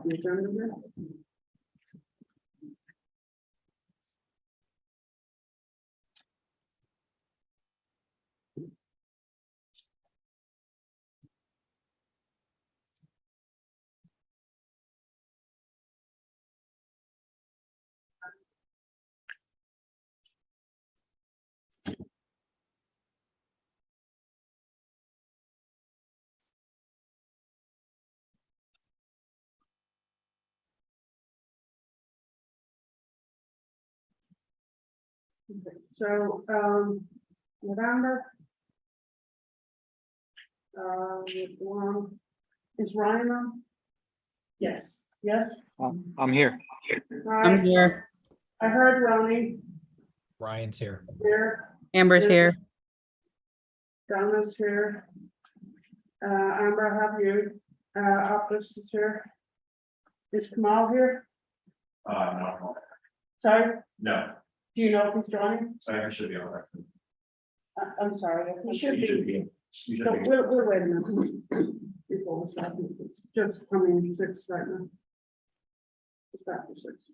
the agenda here. Okay, so, November. One, is Ryan on? Yes. Yes? I'm here. I'm here. I heard Ronnie Ryan's here. here, Amber's here. Donna's here. Amber, have you, Optus is here. Is Kamal here? No, Sorry, no, do you know if he's joining? I should be all right. I'm sorry. You should be. You should No, be. we'll wait a minute. Before we start. It's just coming 6 right now. It's after 6.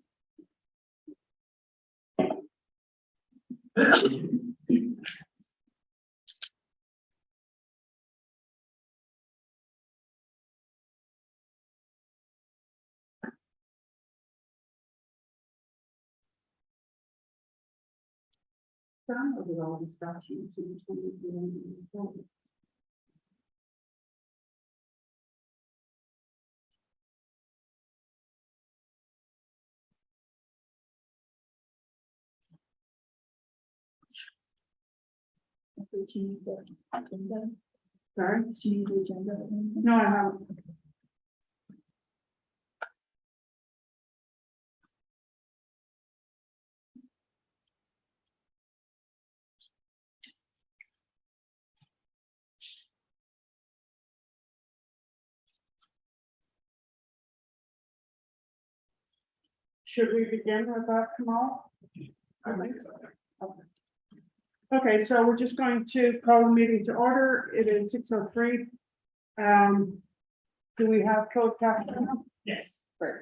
Done with all these documents, and for some reason, I didn't know. I think you need the agenda. Sorry? Do you need the agenda? No, I haven't. Should we begin with that, Kamal? I think so. Okay, so we're just going to call the meeting to order. It is 6:03. Do we have closed caption? Yes. Great.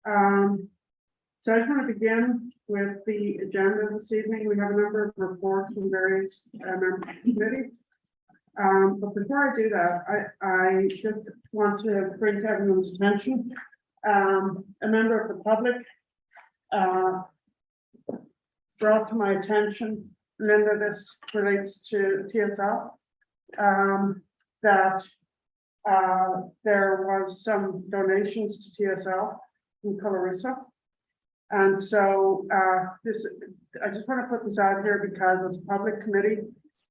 So I just want to begin with the agenda this evening. We have a number of reports from various members of the committee. But before I do that, I just want to bring to everyone's attention, a member of the public brought to my attention, remember this relates to TSL, that there was some donations to TSL in Colorusso. And so I just want to put this out here because as a public committee,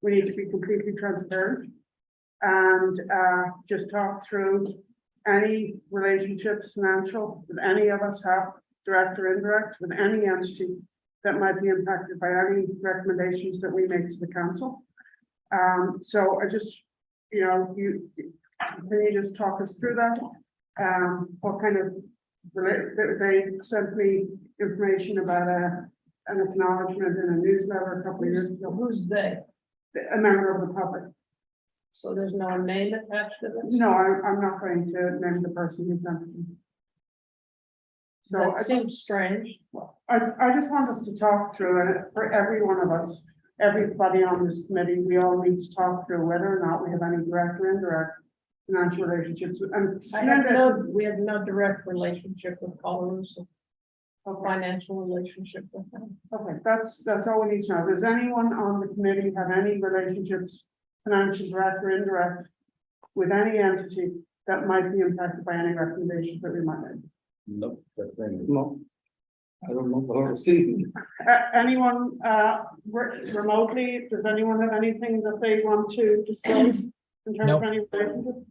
we need to be completely transparent and just talk through any relationships, financial, that any of us have, direct or indirect, with any entity that might be impacted by any recommendations that we make to the council. So I just, can you just talk us through that? What kind of, they sent me information about an acknowledgement in a newsletter a couple of years ago. Who's they? A member of the public. So there's no name attached to this? No, I'm not going to name the person who sent it. So That seems strange. I just want us to talk through it for every one of us, everybody on this committee. We all need to talk through whether or not we have any direct or indirect financial relationships with, and We have no direct relationship with Colorusso, a financial relationship with them. okay, that's all we need to know. Does anyone on the committee have any relationships, financial, direct or indirect, with any entity that might be impacted by any recommendations that we might make? Nope. No. I don't know, I don't see. Anyone remotely, does anyone have anything that they want to disclose in terms of Nope. any relationship?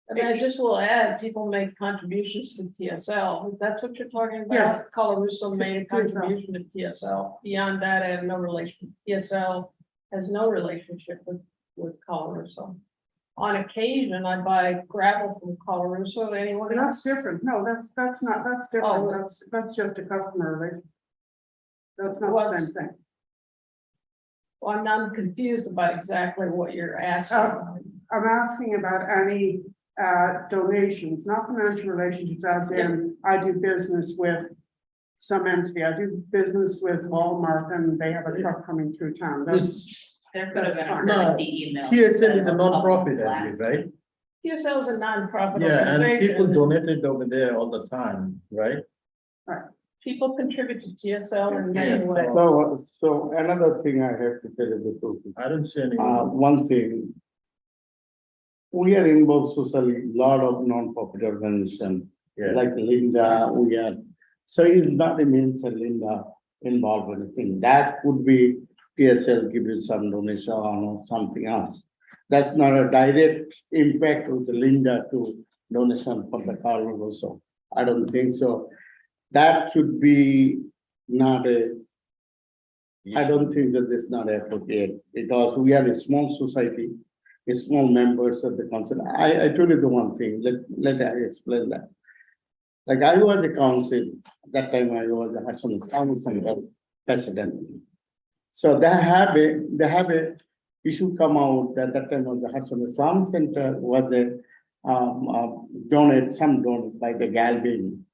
And I just will add, people make contributions to TSL. That's what you're talking about? Yeah. Colorusso made a TSL. contribution to TSL. Beyond that, I have no relation. TSL has no relationship with Colorusso. On occasion, I buy gravel from Colorusso. Anyone But else? that's different. No, that's different. Oh. That's just a customer relation. That's not the What's- same thing. Well, I'm confused about exactly what you're asking. I'm asking about any donations, not financial relationships, as in, I do business with some entity, I do business with Walmart and they have a truck coming through town. This There could have been a No, courtesy email. TSL is a instead of non-profit, public I believe, blast. right? TSL is a nonprofit Yeah, and people organization. donated over there all the time, right? People contribute to TSL in many Yeah, ways. So another thing I have to tell you the truth. I don't see any. One thing. We are involved socially, lot of non-profit organization, Yeah. like Linda, we are. So it's not a means that Linda involved or anything. That could be PSL give you some donation or something else. That's not a direct impact with Linda to donation for the car also. I don't think so. That should be not a, I don't think that this is not appropriate because we are a small society, a small members of the council. I told you the one thing, let I explain that. Like I was a council, that time I was a Hudson County Center president. So they have a issue come out that time was the Hudson Islam Center was a donate by the Galvin.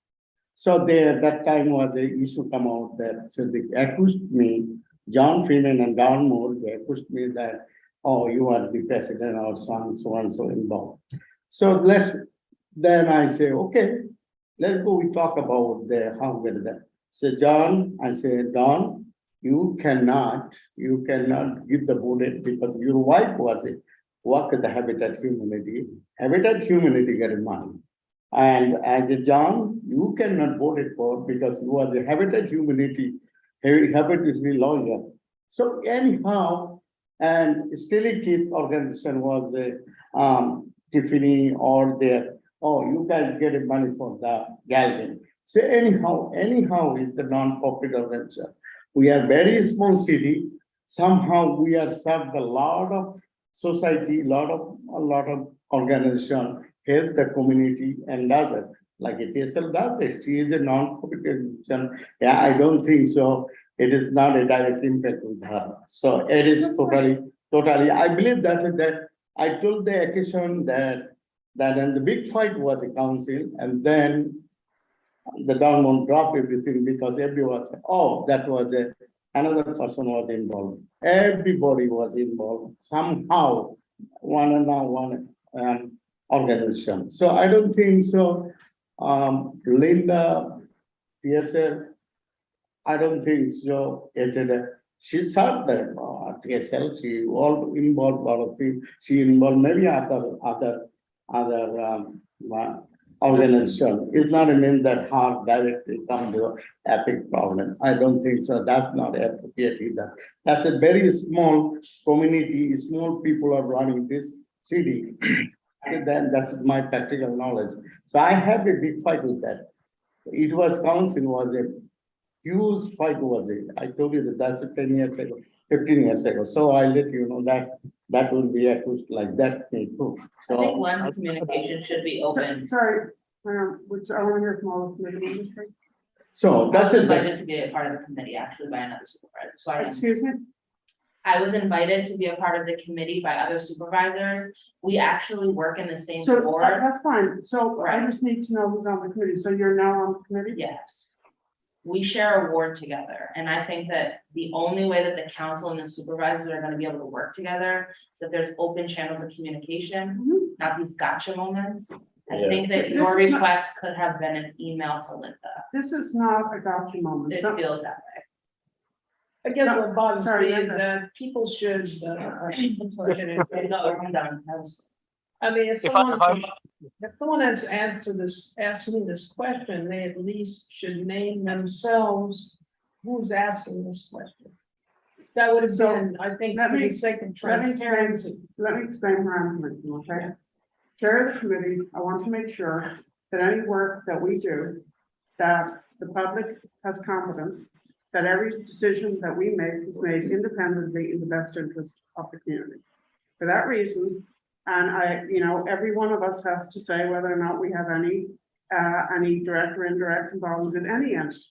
So there, that time was a issue come out that, so they accused me, John Freeman and Don Moore, they accused me that, oh, you are the president or so and so involved. So then I say, okay, let's go, we talk about how we get that. So John, I say, Don, you cannot give the bullet because your wife was it, work at the Habitat Humanity get money. And John, you cannot vote it for because you are the Habitat Humanity lawyer. So anyhow, and still Keith organization was Tiffany or there, oh, you guys get money for the Galvin. So anyhow is the non-profit organization. We are very small city. Somehow we are served a lot of society, a lot of organization, help the community and other. Like TSL does it. She is a non-profit organization. Yeah, I don't think so. It is not a direct impact with her. So it is totally. I believe that I told the occasion that and the big fight was the council, and then the government dropped everything because everyone said, oh, that was another person was involved. Everybody was involved somehow, one organization. So I don't think so. Linda, PSL, I don't think so. She served the TSL. She all involved a lot of things. She involved maybe other organization. It's not a mean that hard directly come to ethic problem. I don't think so. That's not appropriate either. That's a very small community. Small people are running this city. So then that's my practical knowledge. So I have a big fight with that. It was council was a huge fight was it. I told you that's 10 years ago, 15 years ago. So I let you know that will be accused like that too. I think So line of communication should be open. Sorry, which I want to hear from all of the committee members. so I that's was it. invited to be a part of the committee actually by another supervisor. So Excuse me? I was invited to be a part of the committee by other supervisors. We actually work in the same So board. that's fine. So I just need to know who's on the committee. So you're now on the committee? Yes. We share a ward together, and I think that the only way that the council and the supervisors are gonna be able to work together is if there's open channels of communication, Mhm. not these gotcha moments. I Yeah. think that This your is not- request could have been an email to Linda. This is not a gotcha moment. It So- feels that way. I guess what bothers Sorry, me is Linda. that people should, No, I'm done. I mean, if If I- someone has asked me this question, they at least should name themselves who's asking this question. That would have So, been, I think, let for the me- sake of let me transparency. Let me explain where I'm coming from, okay? Chair of the committee, I want to make sure that any work that we do, that the public has confidence, that every decision that we make is made independently in the best interest of the community. For that reason, and every one of us has to say whether or not we have any direct or indirect involvement in any entity.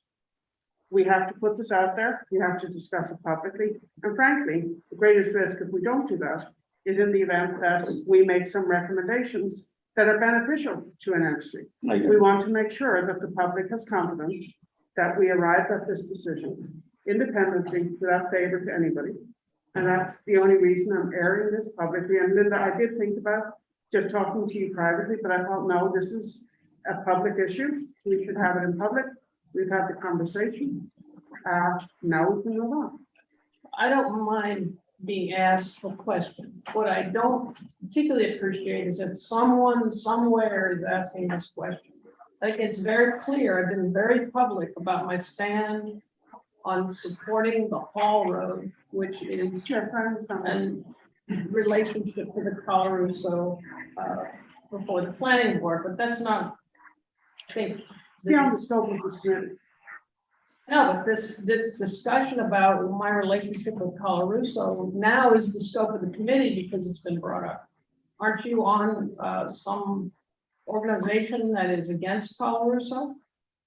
We have to put this out there, we have to discuss it publicly, and frankly, the greatest risk if we don't do that is in the event that we make some recommendations that are beneficial to an entity. I agree. We want to make sure that the public has confidence that we arrived at this decision independently without favor to anybody. And that's the only reason I'm airing this publicly. And Linda, I did think about just talking to you privately, but I thought, no, this is a public issue. We should have it in public. We've had the conversation. Now we can move on. I don't mind being asked a question. What I don't particularly appreciate is that someone somewhere is asking this question. Like, it's very clear, I've been very public about my stand on supporting the Hall Road, which is Yes, I understand. an relationship to the Colorusso before the planning board, but that's not, I think. Beyond the scope of this committee. No, but this discussion about my relationship with Colorusso now is the scope of the committee because it's been brought up. Aren't you on some organization that is against Colorusso?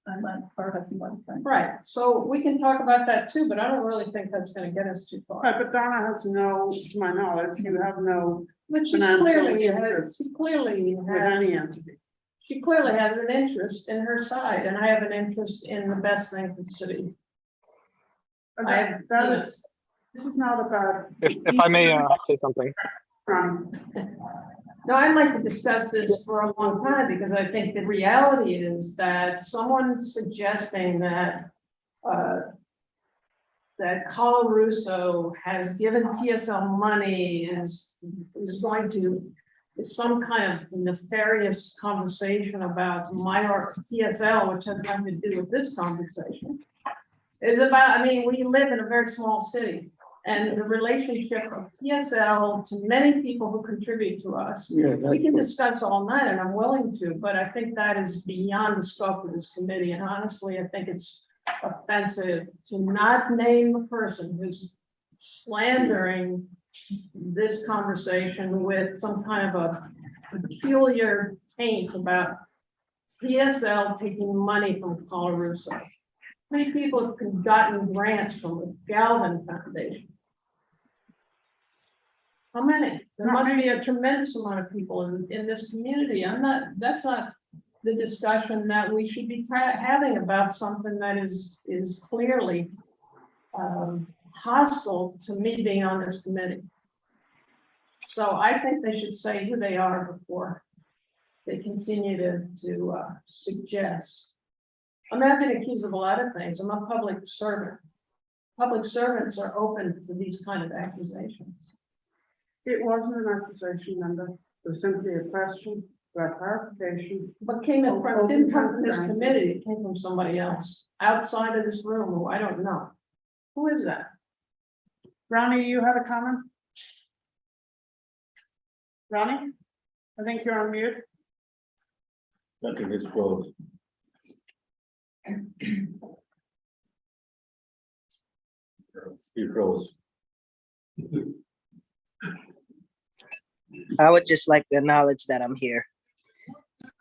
I'm on part of one thing. Right, so we can talk about that too, but I don't really think that's gonna get us too far. Right, but Donna has no, to my knowledge, you have no, But she's financial clearly, interest she clearly with any has, entity. she clearly has an interest in her side, and I have an interest in the best thing for the city. And I- that is, this is not about. If I may say something. No, I'd like to discuss this for a long time, because I think the reality is that someone suggesting that that Colorusso has given TSL money is going to, is some kind of nefarious conversation about minor TSL, which has nothing to do with this conversation. Is about, I mean, we live in a very small city, and the relationship of TSL to many people who contribute to us. Yeah, We that's can good. discuss all night, and I'm willing to, but I think that is beyond the scope of this committee, and honestly, I think it's offensive to not name a person who's slandering this conversation with some kind of a peculiar taint about TSL taking money from Colorusso. Many people have gotten grants from the Galvin Foundation. How many? There Not must be many. a tremendous amount of people in this community. That's not the discussion that we should be having about something that is clearly hostile to me being on this committee. So I think they should say who they are before they continue to suggest. I'm not been accused of a lot of things. I'm a public servant. Public servants are open to these kind of accusations. It wasn't an accusation, Linda. It was simply a question about clarification. But didn't come from this committee, it came from somebody else outside of this room who I don't know. Who is that? Ronnie, you had a comment? Ronnie? I think you're on mute. I think it's closed. He froze. I would just like to acknowledge that I'm here.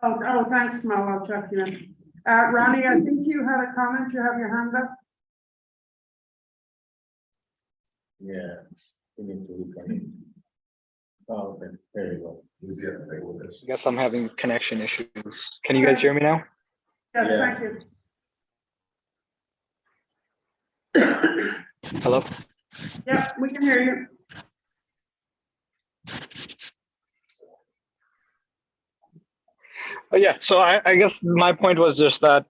Oh, thanks, Kamal. I'll check you in. Ronnie, I think you had a comment. You have your hand up. Yeah. We need to look at it. Oh, okay, there you go. Who's the other thing with this? I guess I'm having connection issues. Can you guys hear me now? Yes, Yeah. thank you. Hello? Yeah, we can hear you. Yeah, so I guess my point was just that,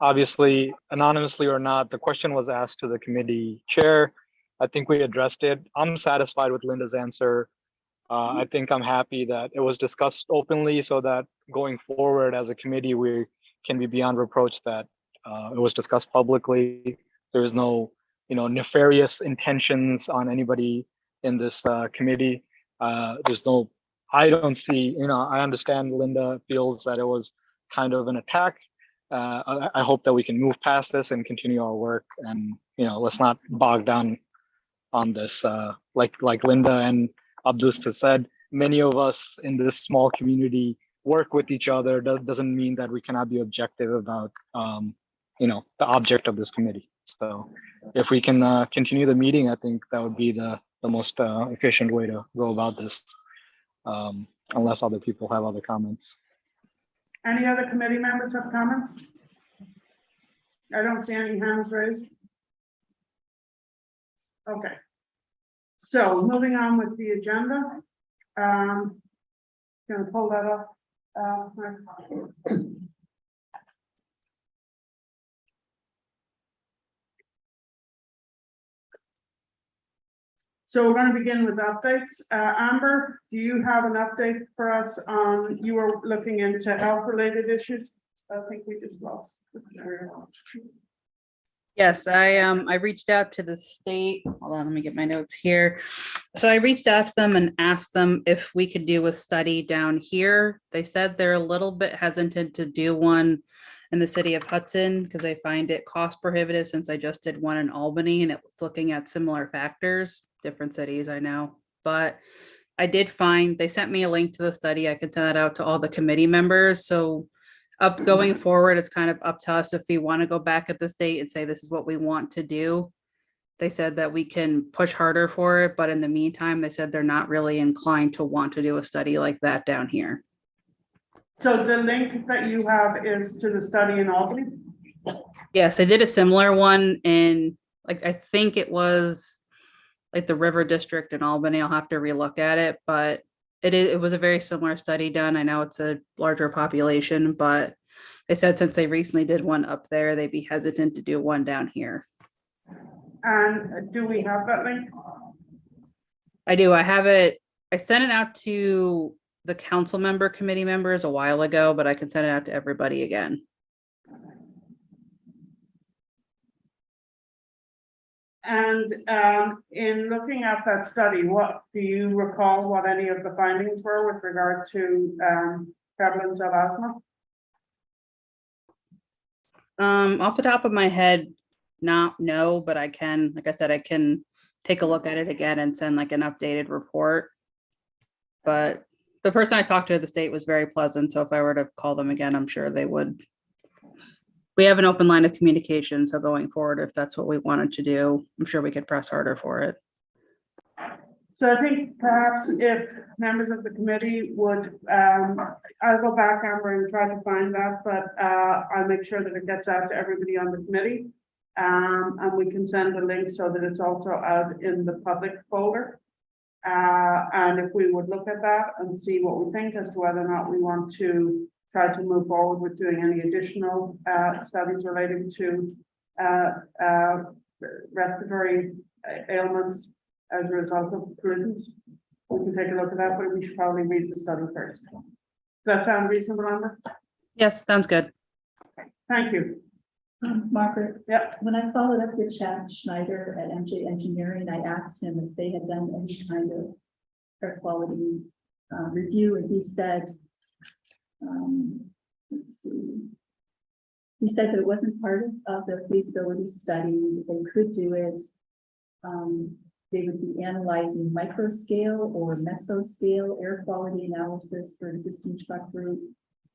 obviously anonymously or not, the question was asked to the committee chair. I think we addressed it. I'm satisfied with Linda's answer. I think I'm happy that it was discussed openly so that going forward as a committee, we can be beyond reproach that it was discussed publicly. There is no, nefarious intentions on anybody in this committee. There's no, I don't see, I understand Linda feels that it was kind of an attack. I hope that we can move past this and continue our work, and let's not bog down on this. Like Linda and Abdus said, many of us in this small community work with each other. Doesn't mean that we cannot be objective about the object of this committee. So if we can continue the meeting, I think that would be the most efficient way to go about this. unless other people have other comments. Any other committee members have comments? I don't see any hands raised. Okay. So moving on with the agenda. Gonna pull that up. So we're going to begin with updates. Amber, do you have an update for us on, you were looking into health related issues? I think we just lost. Yes, I reached out to the state. Hold on, let me get my notes here. So I reached out to them and asked them if we could do a study down here. They said they're a little bit hesitant to do one in the city of Hudson because they find it cost prohibitive since I just did one in Albany and it was looking at similar factors, different cities, I know. But I did find, they sent me a link to the study. I can send that out to all the committee members. So going forward, it's kind of up to us if we want to go back at the state and say, this is what we want to do. They said that we can push harder for it, but in the meantime, they said they're not really inclined to want to do a study like that down here. So the link that you have is to the study in Albany? Yes, I did a similar one in, like, I think it was like the River District in Albany. I'll have to relook at it, but it was a very similar study done. I know it's a larger population, but they said since they recently did one up there, they'd be hesitant to do one down here. And do we have that link? I do. I have it. I sent it out to the council member committee members a while ago, but I can send it out to everybody again. And in looking at that study, what do you recall what any of the findings were with regard to prevalence of asthma? Off the top of my head, no, but I can, like I said, I can take a look at it again and send like an updated report. But the person I talked to at the state was very pleasant. So if I were to call them again, I'm sure they would. We have an open line of communication. So going forward, if that's what we wanted to do, I'm sure we could press harder for it. So I think perhaps if members of the committee would, I'll go back, Amber, and try to find that, but I'll make sure that it gets out to everybody on the committee. And we can send a link so that it's also out in the public folder. And if we would look at that and see what we think as to whether or not we want to try to move forward with doing any additional studies relating to respiratory ailments as a result of prudence. We can take a look at that, but we should probably read the study first. Does that sound reasonable, Amber? Yes, sounds good. Thank you. Margaret, Yeah. when I followed up with Chad Schneider at MJ Engineering, I asked him if they had done any kind of air quality review, and he said, let's see. He said that it wasn't part of the feasibility study. They could do it. They would be analyzing microscale or mesoscale air quality analysis for existing truck route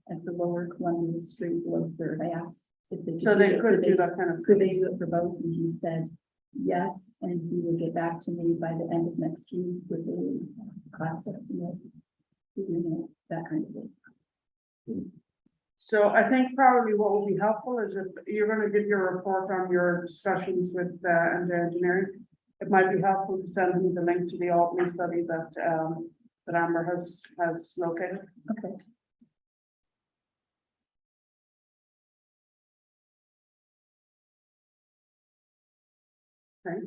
and for lower Columbia Street, below Third. I asked if they could So they do it. could do that kind of. Could they do it for both? And he said yes, and he would get back to me by the end of next week with a cost estimate, that kind of thing. So I think probably what will be helpful is if you're going to give your report on your discussions with MJ Engineering, it might be helpful to send me the link to the Albany study that that Amber has located. Okay. Okay.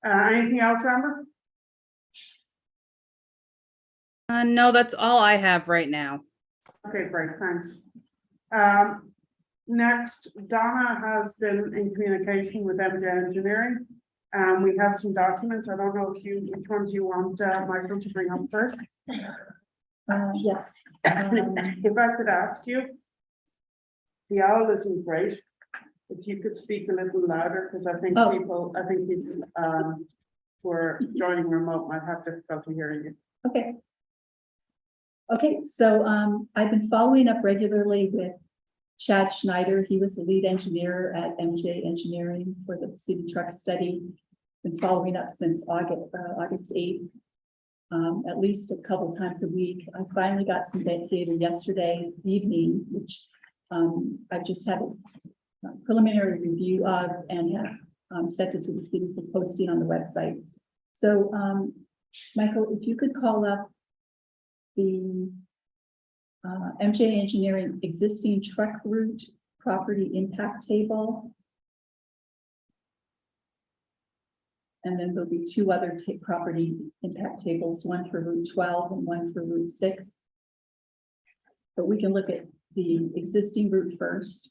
Anything else, Amber? No, that's all I have right now. Okay, great, thanks. Next, Donna has been in communication with MJ Engineering. We have some documents. I don't know if which ones you want Michael to bring up first. Yes. If I could ask you, the owl isn't great. If you could speak a little louder, because I think people who are joining remote might have difficulty hearing you. Okay. Okay, so I've been following up regularly with Chad Schneider. He was the lead engineer at MJ Engineering for the city truck study. Been following up since August 8th. at least a couple times a week. I finally got some data yesterday evening, which I've just had a preliminary review of and have sent it to the city for posting on the website. So, Michael, if you could call up the MJ Engineering existing truck route property impact table. And then there'll be two other property impact tables, one for Route 12 and one for Route 6. But we can look at the existing route first.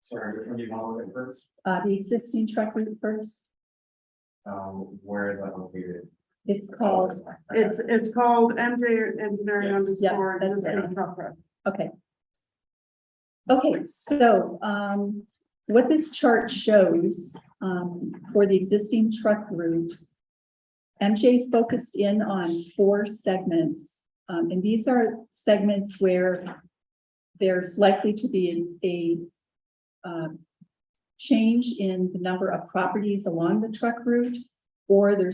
Sorry, which one do you want to look at first? The existing truck route first. Where is that located? It's called, It's called MJ Engineering Yeah, underscore that's existing right. truck route. okay. Okay, so what this chart shows for the existing truck route, MJ focused in on 4 segments. And these are segments where there's likely to be a change in the number of properties along the truck route, or there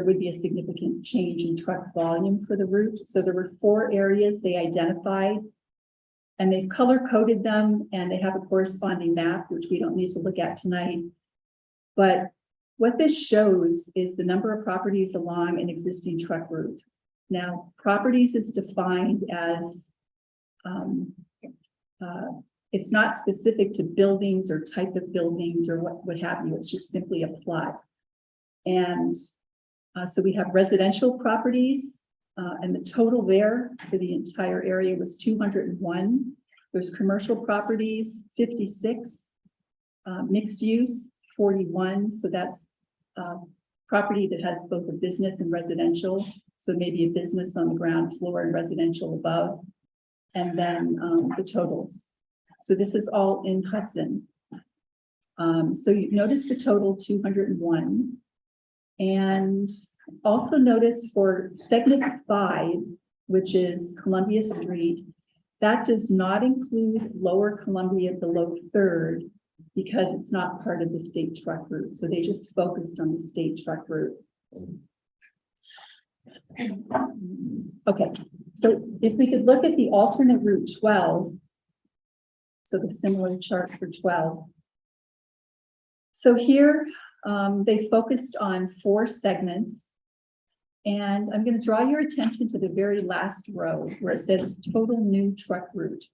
would be a significant change in truck volume for the route. So there were 4 areas they identified, and they've color coded them, and they have a corresponding map, which we don't need to look at tonight. But what this shows is the number of properties along an existing truck route. Now, properties is defined as it's not specific to buildings or type of buildings or what have you. It's just simply a plot. And so we have residential properties, and the total there for the entire area was 201. There's commercial properties, 56, mixed use, 41. So that's property that has both a business and residential. So maybe a business on the ground floor and residential above. And then the totals. So this is all in Hudson. So you notice the total 201. And also notice for segment 5, which is Columbia Street, that does not include Lower Columbia below 3rd because it's not part of the state truck route. So they just focused on the state truck route. Okay, so if we could look at the alternate route 12, so the similar chart for 12. So here they focused on 4 segments, and I'm going to draw your attention to the very last row where it says total new truck route.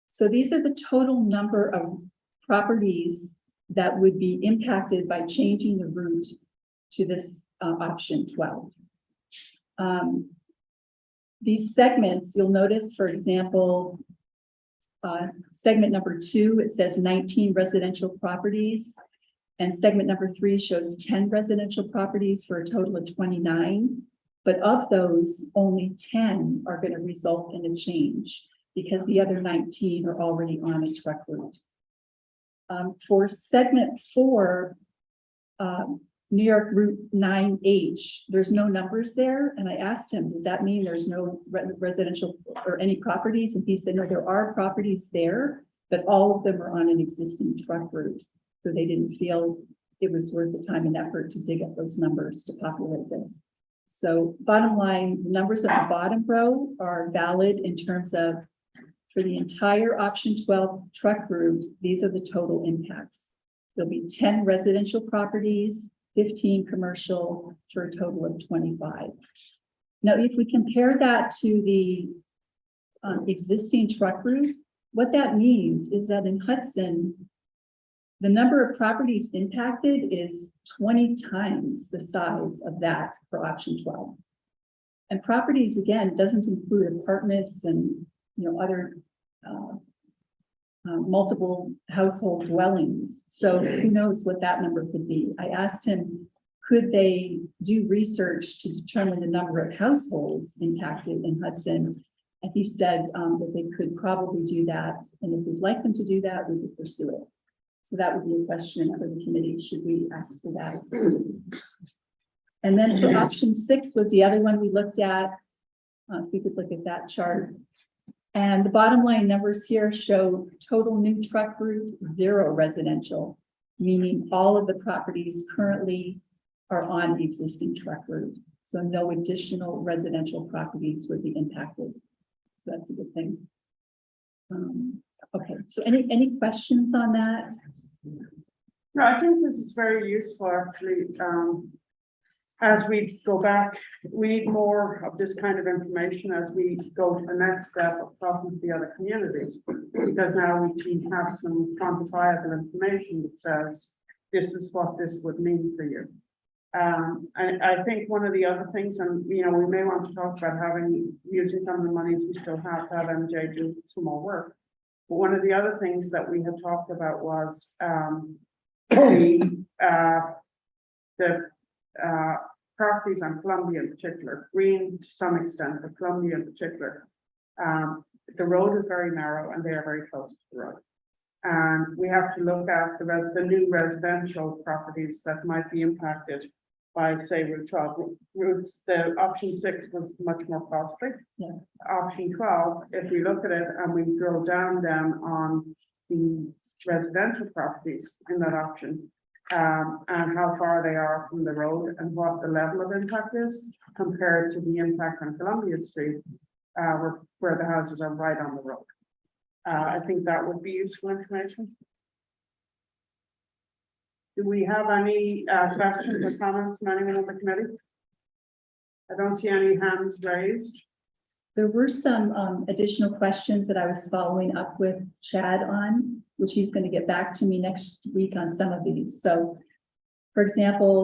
So these are the total number of properties that would be impacted by changing the route to this option 12. These segments, you'll notice, for example, segment number 2, it says 19 residential properties, and segment number 3 shows 10 residential properties for a total of 29. But of those, only 10 are going to result in a change because the other 19 are already on a truck route. For segment 4, New York Route 9H, there's no numbers there. And I asked him, does that mean there's no residential or any properties? And he said, no, there are properties there, but all of them are on an existing truck route. So they didn't feel it was worth the time and effort to dig up those numbers to populate this. So bottom line, the numbers at the bottom row are valid in terms of for the entire option 12 truck route, these are the total impacts. There'll be 10 residential properties, 15 commercial, for a total of 25. Now, if we compare that to the existing truck route, what that means is that in Hudson, the number of properties impacted is 20 times the size of that for option 12. And properties, again, doesn't include apartments and other multiple household dwellings. So who knows what that number could be. I asked him, could they do research to determine the number of households impacted in Hudson? And he said that they could probably do that. And if we'd like them to do that, we would pursue it. So that would be a question for the committee. Should we ask for that? And then for option 6 was the other one we looked at. If we could look at that chart. And the bottom line numbers here show total new truck route, 0 residential, meaning all of the properties currently are on the existing truck route. So no additional residential properties would be impacted. So that's a good thing. Okay, so any questions on that? No, I think this is very useful, actually. As we go back, we need more of this kind of information as we go to the next step of talking to the other communities. Because now we can have some quantifiable information that says, this is what this would mean for you. I think one of the other things, and we may want to talk about using some of the monies we still have to have MJ do some more work. But one of the other things that we had talked about was the properties on Columbia in particular, Green to some extent, but Columbia in particular. The road is very narrow and they are very close to the road. And we have to look at the new residential properties that might be impacted by, say, Route 12. The option 6 was much more costly. Yeah. Option 12, if we look at it and we drill down then on the residential properties in that option, and how far they are from the road and what the level of impact is compared to the impact on Columbia Street, where the houses are right on the road. I think that would be useful information. Do we have any questions or comments from anyone on the committee? I don't see any hands raised. There were some additional questions that I was following up with Chad on, which he's going to get back to me next week on some of these. So, for example,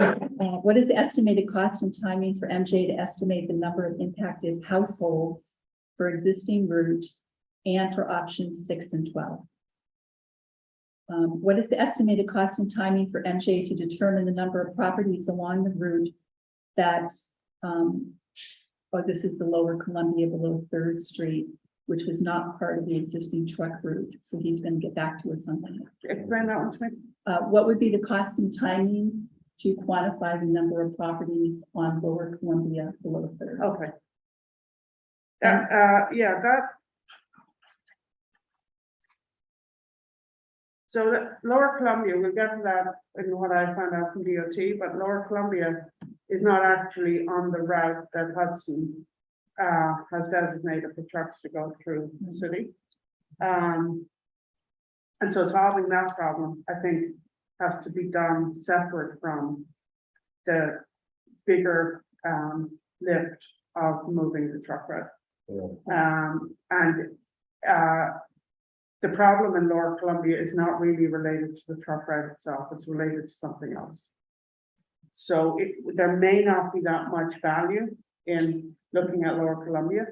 what is the estimated cost and timing for MJ to estimate the number of impacted households for existing route and for options 6 and 12? What is the estimated cost and timing for MJ to determine the number of properties along the route that, this is the lower Columbia below 3rd Street, which was not part of the existing truck route. So he's going to get back to us on that. Explain that one to me. What would be the cost and timing to quantify the number of properties on lower Columbia below 3rd? Okay. That. So the Lower Columbia, we'll get to that in what I found out from DOT, but Lower Columbia is not actually on the route that Hudson has designated for trucks to go through the city. And so solving that problem, I think, has to be done separate from the bigger lift of moving the truck route. The problem in Lower Columbia is not really related to the truck route itself, it's related to something else. So there may not be that much value in looking at Lower Columbia,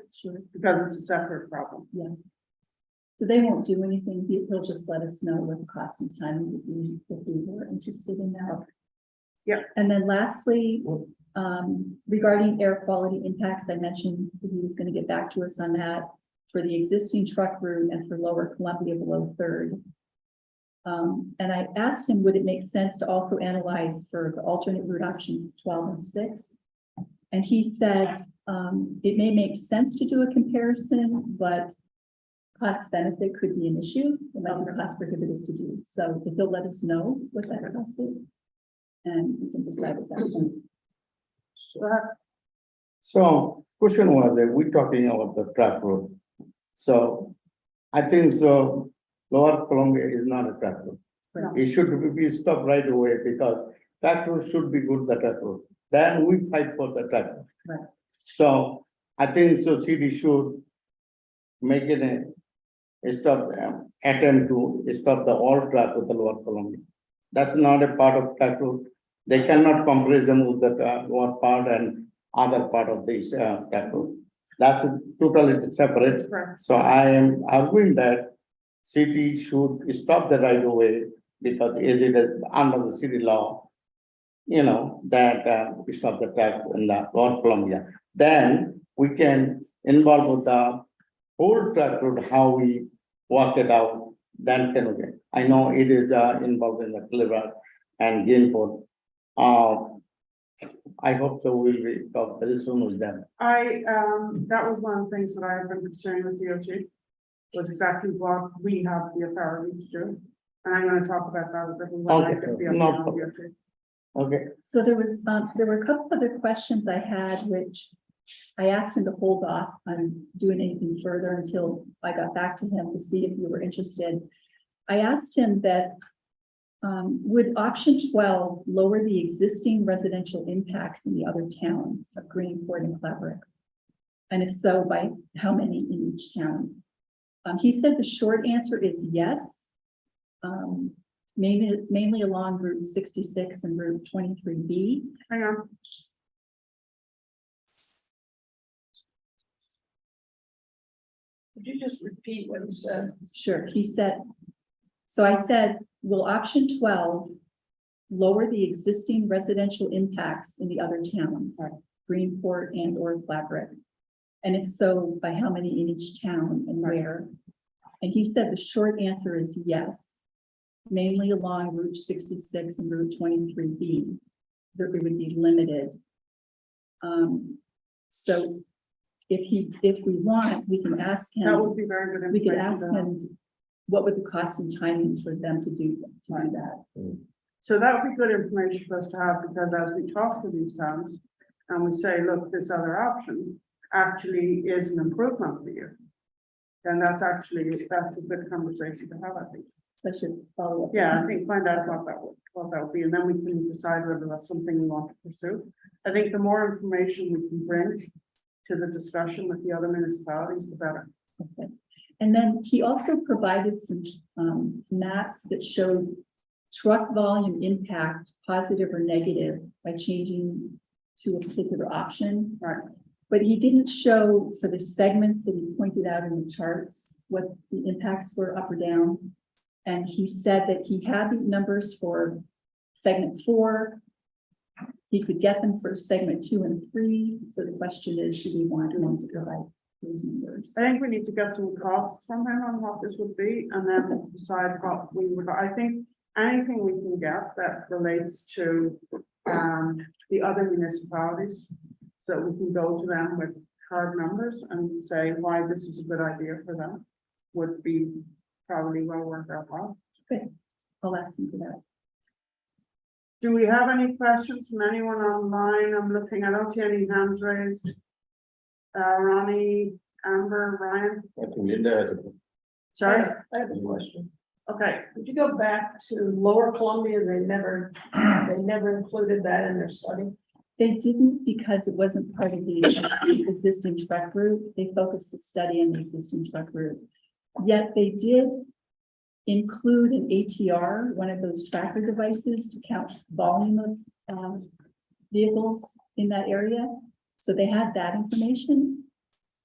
because it's a separate problem. Yeah. So they won't do anything, he'll just let us know what the cost and timing would be if we were interested in that. Yeah. And then lastly, regarding air quality impacts, I mentioned that he was going to get back to us on that for the existing truck route and for Lower Columbia below 3rd. And I asked him, would it make sense to also analyze for the alternate route options 12 and 6? And he said, it may make sense to do a comparison, but cost benefit could be an issue. It might be cost prohibitive to do. So if he'll let us know what that cost is, and we can decide at that point. So question was, we're talking about the truck road. So I think so Lower Columbia is not a truck road. Right. It should be stopped right away because truck road should be good, the truck road. Then we fight for the truck road. Right. So I think so city should make it a stop attempt to stop the all truck with the Lower Columbia. That's not a part of truck road. They cannot comparison with the one part and other part of the truck road. That's totally separate. Correct. So I am arguing that city should stop the right of way because is it under the city law, that we stop the truck in the Lower Columbia. Then we can involve with the whole truck road, how we work it out, then can we. I know it is involved in the Cleveland and Gainport. I hope so. We'll talk very soon with them. That was one of the things that I have been pursuing with DOT, was exactly what we have the authority to do. And I'm gonna talk about that a bit when I Okay, get the no update on problem. DOT. Okay, So there were a couple other questions I had, which I asked him to hold off on doing anything further until I got back to him to see if you were interested. I asked him that, would option 12 lower the existing residential impacts in the other towns of Greenport and Claverack? And if so, by how many in each town? He said the short answer is yes. Mainly along Route 66 and Route 23B. Hang on. Could you just repeat what you said? Sure, he said, so I said, will option 12 lower the existing residential impacts in the other towns, Right. Greenport and or Claverack? And if so, by how many in each town and Right. where? And he said the short answer is yes, mainly along Route 66 and Route 23B. That it would be limited. So if we want, we can ask That him, would be very good we could information. ask to have. him what would the cost and timing for them to do that. So that would be good information for us to have, because as we talk to these towns and we say, look, this other option actually is an improvement for you. Then that's a good conversation to have, I think. So I should follow up. Yeah, I think find out what that would be, and then we can decide whether that's something we want to pursue. I think the more information we can bring to the discussion with the other municipalities, the better. Okay. And then he also provided some maps that showed truck volume impact, positive or negative, by changing to a particular option. Right. But he didn't show for the segments that he pointed out in the charts, what the impacts were up or down. And he said that he had the numbers for segment 4. He could get them for segment 2 and 3. So the question is, do we want him to provide those numbers? I think we need to get some costs from him on what this would be, and then decide what we would, I think anything we can get that relates to the other municipalities, so we can go to them with hard numbers and say why this is a good idea for them, would be probably well worth our while. Okay, I'll ask him for that. Do we have any questions from anyone online? I'm looking, I don't see any hands raised. Ronnie, Amber, Ryan, I think Linda had a sorry, I have a question. okay, Could you go back to Lower Columbia? They never included that in their study. They didn't because it wasn't part of the existing truck route. They focused the study on the existing truck route. Yet they did include an ATR, one of those tracker devices to count volume of vehicles in that area. So they had that information.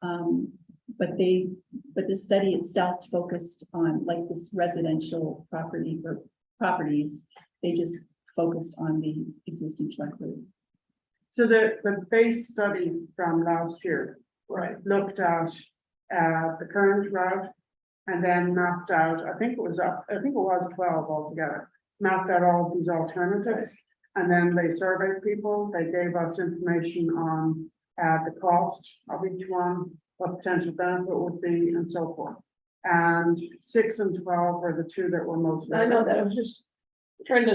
But the study itself focused on like this residential property or properties. They just focused on the existing truck route. so the base study from last year Right. looked at the current route and then mapped out, I think it was 12 altogether, mapped out all of these alternatives. And then they surveyed people, they gave us information on the cost of each one, what potential benefit would be, and so forth. And 6 and 12 were the two that were most. I know that. I was just trying to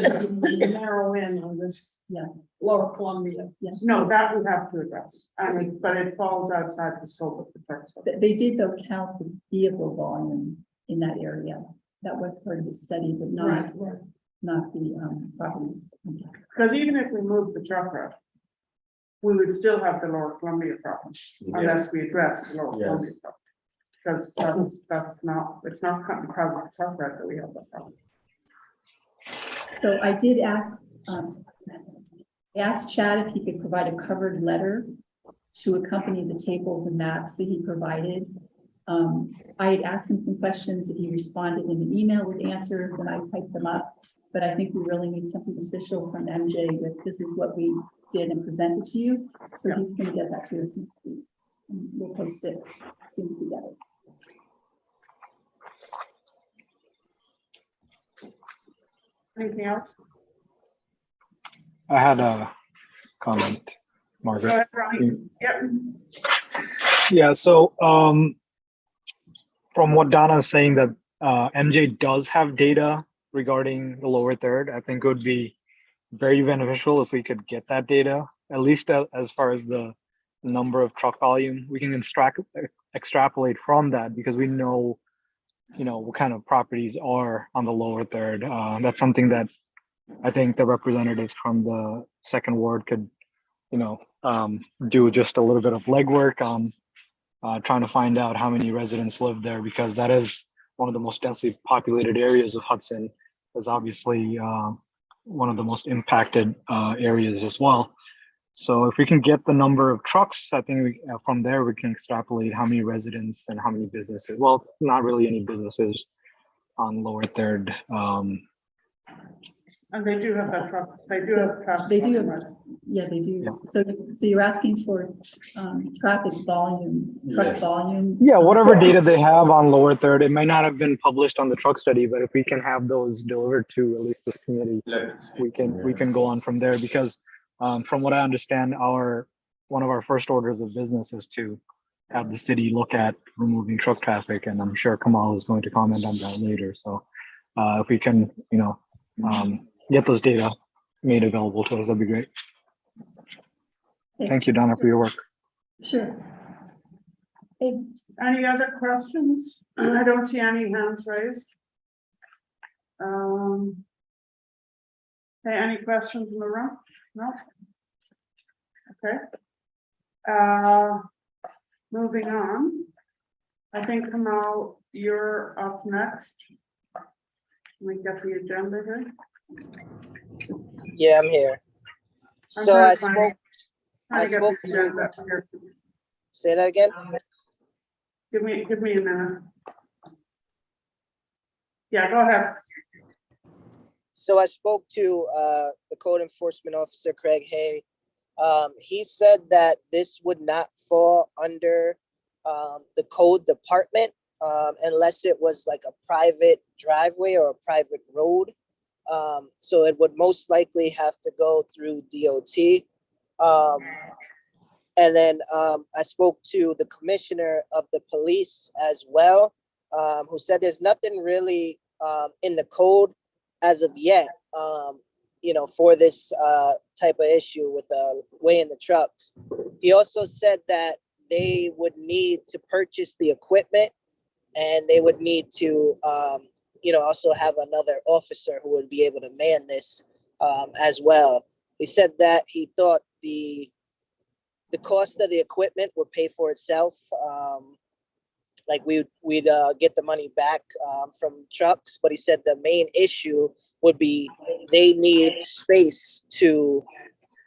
narrow in on this. Yeah. Lower Columbia. No, that we have to address, but it falls outside the scope of the first one. They did though count the vehicle volume in that area. That was part of the study, but not the properties. Because even if we move the truck route, we would still have the Lower Columbia problem, unless we address the Lower Yes. Columbia problem. Because it's not because of the truck route that we have that problem. So I did ask Chad if he could provide a covered letter to accompany the table of the maps that he provided. I had asked him some questions and he responded in an email with answers and I typed them up. But I think we really need something official from MJ that this is what we did and presented to you. So Yeah. he's gonna get that to us. And we'll post it as soon as we get it. Anything else? I had a comment, Go Margaret. ahead, Brian. Yep. Yeah, so from what Donna's saying that MJ does have data regarding the lower third, I think it would be very beneficial if we could get that data, at least as far as the number of truck volume. We can extrapolate from that because we know, what kind of properties are on the lower third. That's something that I think the representatives from the second ward could, do just a little bit of legwork on trying to find out how many residents live there, because that is one of the most densely populated areas of Hudson. Is obviously one of the most impacted areas as well. So if we can get the number of trucks, I think from there we can extrapolate how many residents and how many businesses. Well, not really any businesses on lower third. And they do have that truck, they do have traffic. They do have- volume. Yeah, they do. Yeah. So you're asking for traffic volume, truck Yes. volume? Yeah, whatever data they have on lower third, it might not have been published on the truck study, but if we can have those delivered to at least this committee, we can go on from there, because from what I understand, one of our first orders of business is to have the city look at removing truck traffic, and I'm sure Kamal is going to comment on that later. So if we can, get those data made available to us, that'd be great. Okay. Thank you, Donna, for your work. Sure. Okay, Any other questions? I don't see any hands raised. Okay, any questions in the room? No? Okay. Moving on. I think Kamal, you're up next. We get the agenda here. Yeah, I'm here. I'm So trying I to find- spoke, trying to get spoke the to- agenda up here. say that again? Give me a minute. Yeah, go ahead. So I spoke to the code enforcement officer, Craig Hay. He said that this would not fall under the code department unless it was like a private driveway or a private road. So it would most likely have to go through DOT. And then I spoke to the commissioner of the police as well, who said there's nothing really in the code as of yet, for this type of issue with weighing the trucks. He also said that they would need to purchase the equipment, and they would need to, also have another officer who would be able to man this as well. He said that he thought the cost of the equipment would pay for itself. Like we'd get the money back from trucks, but he said the main issue would be they need space to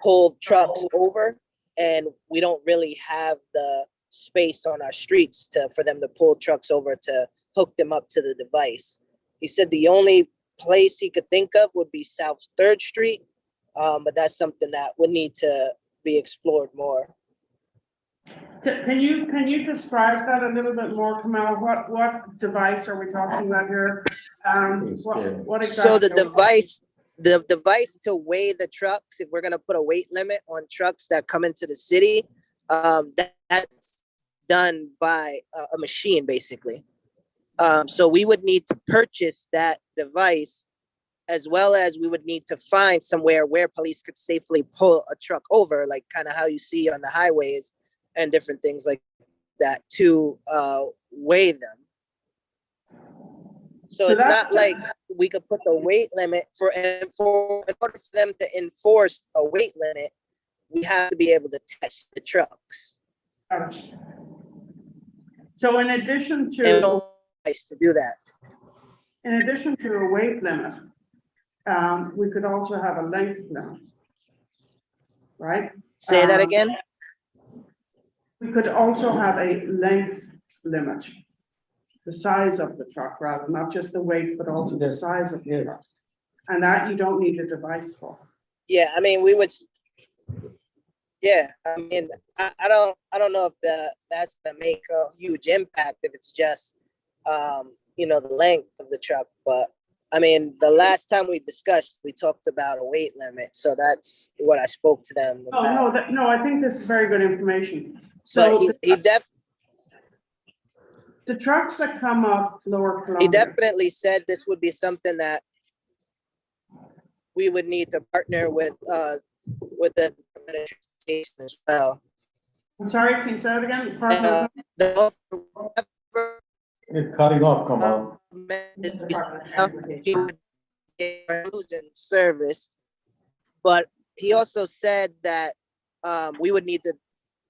pull trucks over, and we don't really have the space on our streets for them to pull trucks over to hook them up to the device. He said the only place he could think of would be South 3rd Street, but that's something that would need to be explored more. Can you describe that a little bit more, Kamal? What device are we talking about here? What exactly? So the device to weigh the trucks, if we're gonna put a weight limit on trucks that come into the city, that's done by a machine, basically. So we would need to purchase that device, as well as we would need to find somewhere where police could safely pull a truck over, like kind of how you see on the highways and different things like that, to weigh them. So it's not like we could put the weight limit in order for them to enforce a weight limit, we have to be able to test the trucks. So in addition to do that. In addition to a weight limit, we could also have a length limit, right? Say that again? We could also have a length limit, the size of the truck, rather, not just the weight, but also the size of the truck. And that you don't need a device for. Yeah, I mean, we would. Yeah, I mean, I don't know if that's gonna make a huge impact if it's just, the length of the truck. But I mean, the last time we discussed, we talked about a weight limit, so that's what I spoke to them Oh, about. no, I think this is very good information. But So he the trucks that come up Lower he Columbia, definitely said this would be something that we would need to partner with the administration as well. I'm sorry, can you say that again? Uh, the- It's cutting off, come on. he would losing service, but he also said that we would need to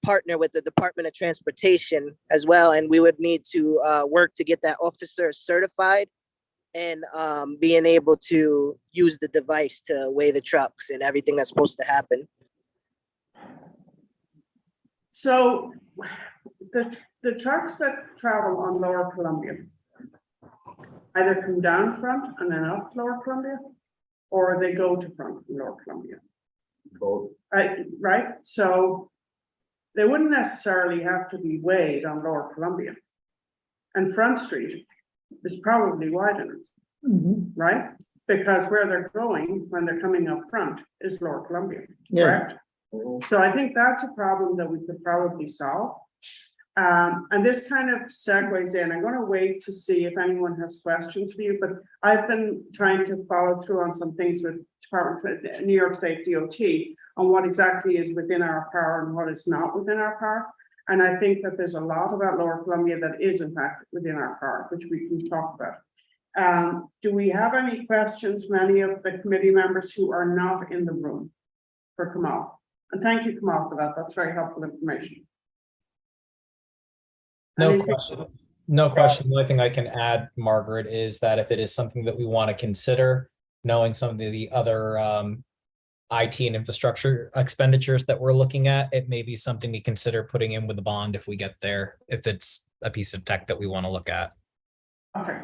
partner with the Department of Transportation as well, and we would need to work to get that officer certified and being able to use the device to weigh the trucks and everything that's supposed to happen. So the trucks that travel on Lower Columbia either come down front and then up Lower Columbia, or they go to front from Lower Columbia. Both. Right? So they wouldn't necessarily have to be weighed on Lower Columbia. And Front Street is probably wide enough, right? Because where they're going when they're coming up front is Lower Columbia, correct? So I think that's a problem that we could probably solve. And this kind of segues in. I'm going to wait to see if anyone has questions for you, but I've been trying to follow through on some things with New York State DOT on what exactly is within our power and what is not within our power. And I think that there's a lot about Lower Columbia that is in fact within our power, which we can talk about. Do we have any questions from any of the committee members who are not in the room for Kamal? And thank you, Kamal, for that. That's very helpful information. No Anything- question. No question. The only thing I can add, Margaret, is that if it is something that we want to consider, knowing some of the other IT and infrastructure expenditures that we're looking at, it may be something to consider putting in with the bond if we get there, if it's a piece of tech that we want to look at. Okay.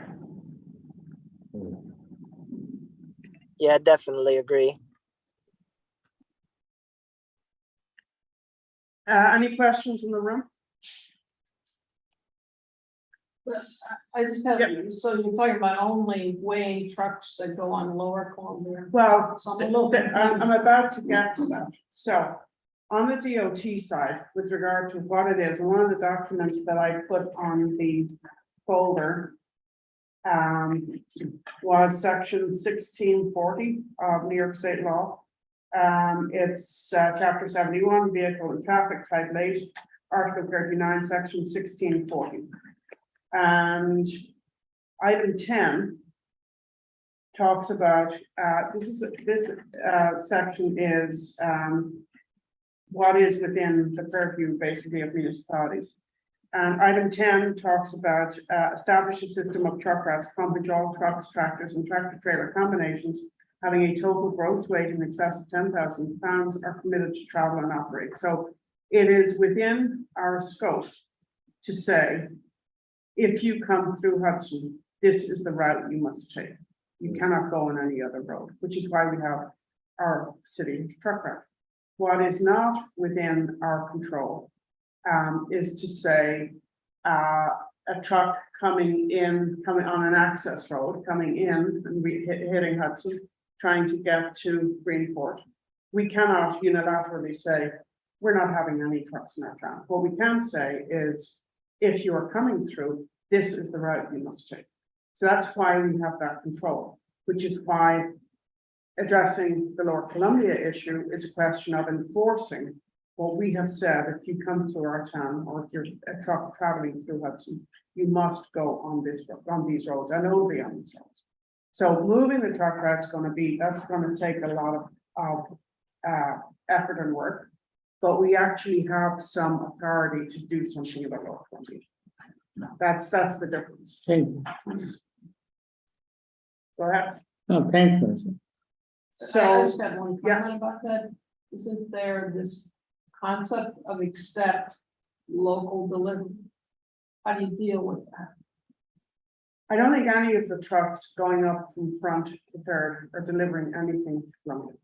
Yeah, I definitely agree. Any questions in the room? I just have, Yep. so you're talking about only weighing trucks that go on Lower Columbia. Well, So I'm a little bit. I'm about to get to that. So on the DOT side, with regard to what it is, one of the documents that I put on the folder was section 1640 of New York State law. It's chapter 71, vehicle and traffic, title 8, article 39, section 1640. And item 10 talks about, this section is what is within the purview basically of municipalities. And item 10 talks about establish a system of truck routes from which all trucks, tractors, and tractor trailer combinations having a total gross weight in excess of 10,000 pounds are permitted to travel and operate. So it is within our scope to say, if you come through Hudson, this is the route you must take. You cannot go on any other road, which is why we have our city truck route. What is not within our control is to say a truck coming on an access road, coming in and hitting Hudson, trying to get to Greenport. We cannot unilaterally say, we're not having any trucks in our town. What we can say is, if you are coming through, this is the route you must take. So that's why we have that control, which is why addressing the Lower Columbia issue is a question of enforcing what we have said. If you come through our town, or if you're a truck traveling through Hudson, you must go on these roads and only on these roads. So moving the truck route is going to take a lot of effort and work, but we actually have some authority to do something about Lower Columbia. That's the difference. Thank you. Go ahead. No, thank you. I So, just have one yeah. comment about that. Isn't there this concept of accept local delivery? How do you deal with that? I don't think any of the trucks going up from Front to Third are delivering anything to Columbia.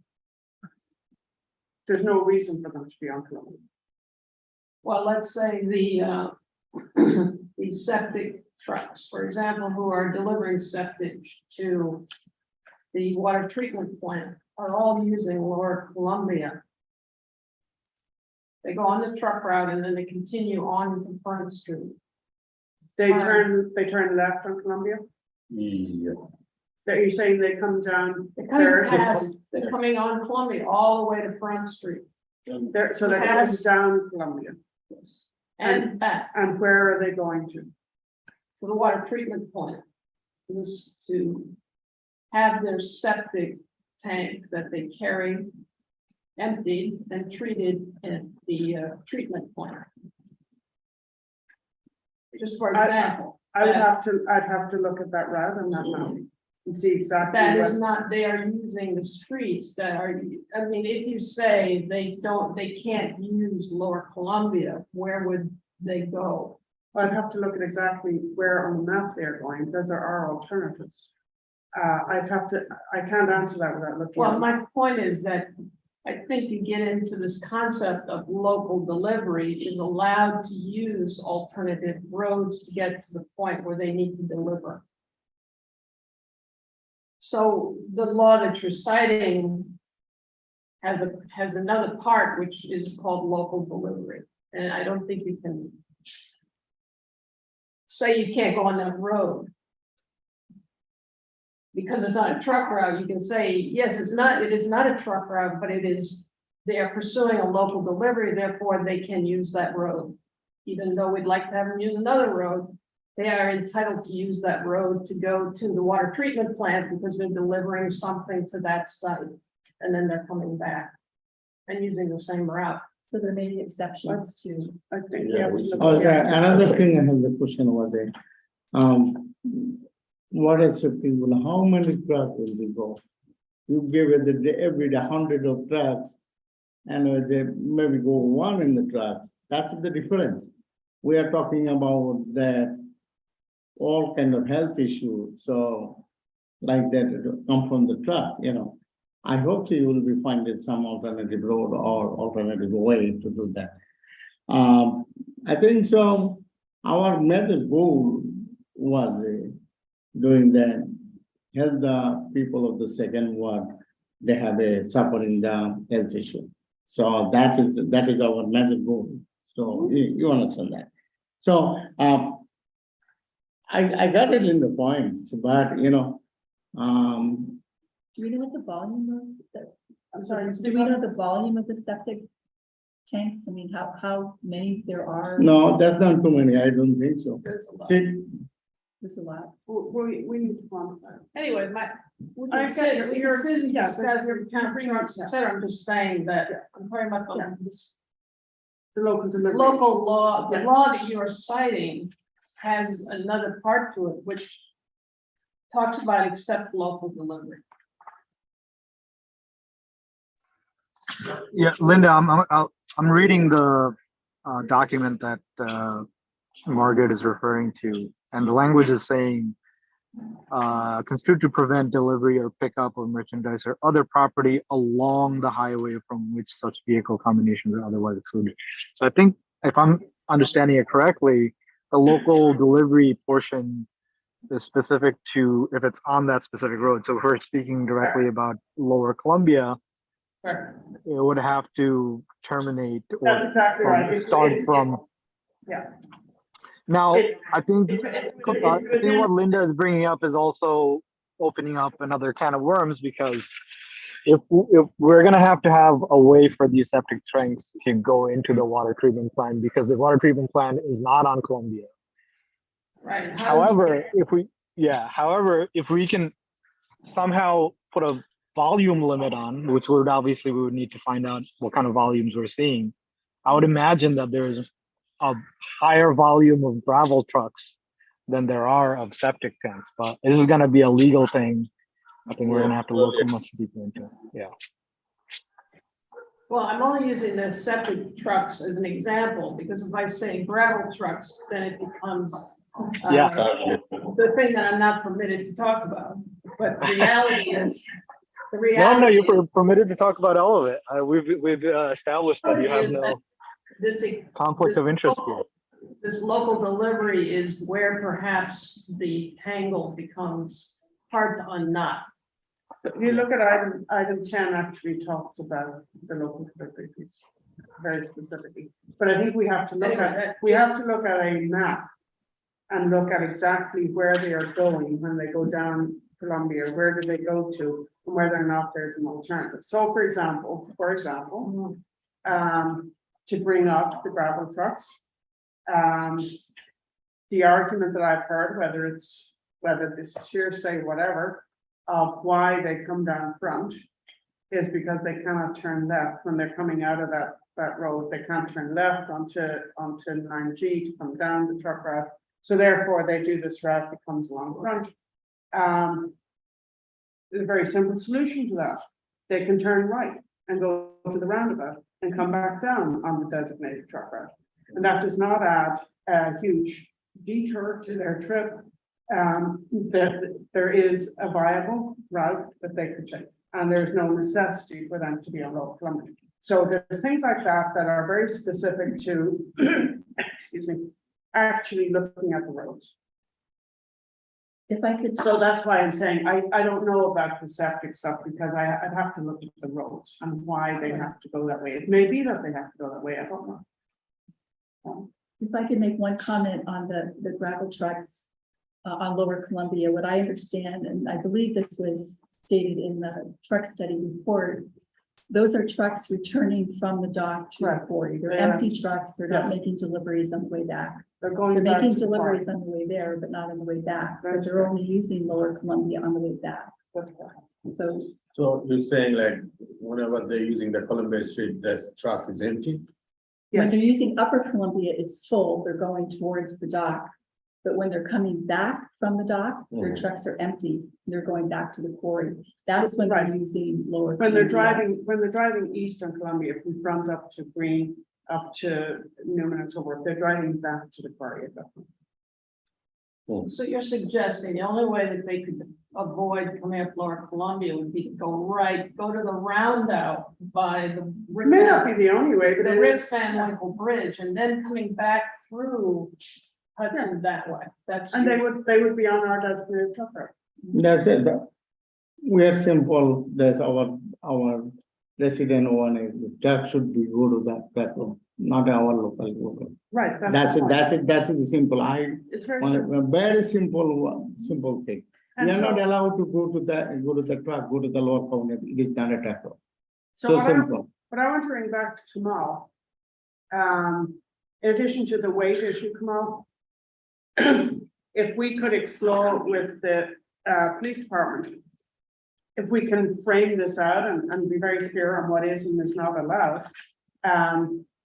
There's no reason for them to be on Columbia. Well, let's say the the septic trucks, for example, who are delivering septic to the water treatment plant are all using Lower Columbia. They go on the truck route and then they continue on to Front Street. They turn left on Columbia? Yeah. That you're saying they come down They're coming there, past, they're coming on Columbia all the way to Front Street there, so they're going Past- down Columbia. and back And where are they going to? to the water treatment plant. Is to have their septic tank that they carry emptied and treated at the treatment plant. Just for example, I'd have to look at that route on that map and see exactly that is what, not, they are using the streets that are, I mean, if you say they can't use Lower Columbia, where would they go? I'd have to look at exactly where on the map they're going, because there are alternatives. I can't answer that without looking. Well, my point is that I think you get into this concept of local delivery is allowed to use alternative roads to get to the point where they need to deliver. So the law that you're citing has another part which is called local delivery, and I don't think you can say you can't go on that road. Because it's not a truck route, you can say, yes, it is not a truck route, but it is, they are pursuing a local delivery, therefore they can use that road. Even though we'd like to have them use another road, they are entitled to use that road to go to the water treatment plant because they're delivering something to that site. And then they're coming back and using the same route. So there may be exceptions to. I think, yeah. we look Okay, at- another thing I have the question was what is the people, how many trucks will we go? You give it every day 100 of trucks, and they maybe go one in the trucks. That's the difference. We are talking about that all kind of health issue, so like that it come from the truck, you know. I hope you will be finding some alternative road or alternative way to do that. I think so. Our major goal was doing that, help the people of the second ward. They have a suffering the health issue. So that is our major goal. So you understand that. So I got it in the point, but you know, Do we know what the volume of the, I'm sorry. do we know the volume of the septic tanks? I mean, how many there are? no, that's not too many. I don't think so. There's a lot. See, There's a lot. We need to quantify. Anyway, we I can sit, get we your- can sit and yeah, discuss your- your kind of trucks, et cetera. I'm just saying that, I'm talking about Yeah. this The local delivery. local law, the Yeah. law that you are citing has another part to it, which talks about accept local delivery. Yeah, Linda, I'm reading the document that Margaret is referring to, and the language is saying construed to prevent delivery or pickup of merchandise or other property along the highway from which such vehicle combinations are otherwise excluded. So I think if I'm understanding it correctly, the local delivery portion is specific to if it's on that specific road. So if we're speaking directly about Lower Columbia, Right. it would have to terminate That's or exactly right. It's- start it's- from. Yeah. Now, It's- I think It's I think what Linda is bringing up is also opening up another can of worms, because if we're going to have a way for these septic tanks to go into the water treatment plant, because the water treatment plant is not on Columbia. Right. However, if we can somehow put a volume limit on, which we would need to find out what kind of volumes we're seeing. I would imagine that there's a higher volume of gravel trucks than there are of septic tanks, but this is going to be a legal thing. I think we're going to have to look much deeper into it. Yeah. Well, I'm only using the septic trucks as an example, because if I say gravel trucks, then it becomes Yeah. the thing that I'm not permitted to talk about. But the reality is, No, you're permitted to talk about all of it. We've established that you have no this conflict of interest here. this local delivery is where perhaps the tangle becomes hard to unknot. If you look at item 10 actually talks about the local delivery piece very specifically. But I think we have to look at a map and look at exactly where they are going when they go down Columbia, where do they go to, and whether or not there's an alternative. So for example, to bring up the gravel trucks, the argument that I've heard, whether this is hearsay, whatever, of why they come down front is because they cannot turn left when they're coming out of that road. They can't turn left onto 9G to come down the truck route. So therefore they do this route that comes along front. There's a very simple solution to that. They can turn right and go to the roundabout and come back down on the designated truck route. And that does not add a huge detour to their trip. That there is a viable route that they could take, and there's no necessity for them to be on local Columbia. So there's things like that that are very specific to, excuse me, actually looking at the roads. If I could, So that's why I'm saying, I don't know about the septic stuff, because I'd have to look at the roads and why they have to go that way. It may be that they have to go that way, I don't know. if I could make one comment on the gravel trucks on Lower Columbia, what I understand, and I believe this was stated in the truck study report, those are trucks returning from the dock to the Right. quarry. They're Yeah. empty trucks. They're not Yes. making deliveries on the way back. They're going They're back making to the park. deliveries on the way there, but not on the way back. But That's they're only using Lower Columbia on the way back. That's correct. So So you're saying like whenever they're using the Columbia Street, the truck is empty? when Yes. they're using Upper Columbia, it's full. They're going towards the dock. But when they're coming back from the dock, their Mhm. trucks are empty. They're going back to the quarry. That's when they're Right. using Lower. When they're Columbia. driving east on Columbia, from front up to Green, up to Newman and so forth, they're driving back to the quarry at that point. So you're suggesting the only way that they could avoid coming up Lower Columbia would be to go to the roundabout by the. It may not be the only way, but The it Ritz is, Van Winkle Bridge, and then coming back through Hudson that way. That's. and they would be on our designated truck route. We are simple, there's our resident one, that should be go to that one, not our local road. Right. That's the it, point. that's it, simple, It's very simple. a very simple thing. And We are not so- allowed to go to the truck, go to the lower county, it is not a tractor. So So what simple. I want to bring back to Kamal. In addition to the weight issue, Kamal. If we could explore with the police department. If we can frame this out and be very clear on what is and is not allowed.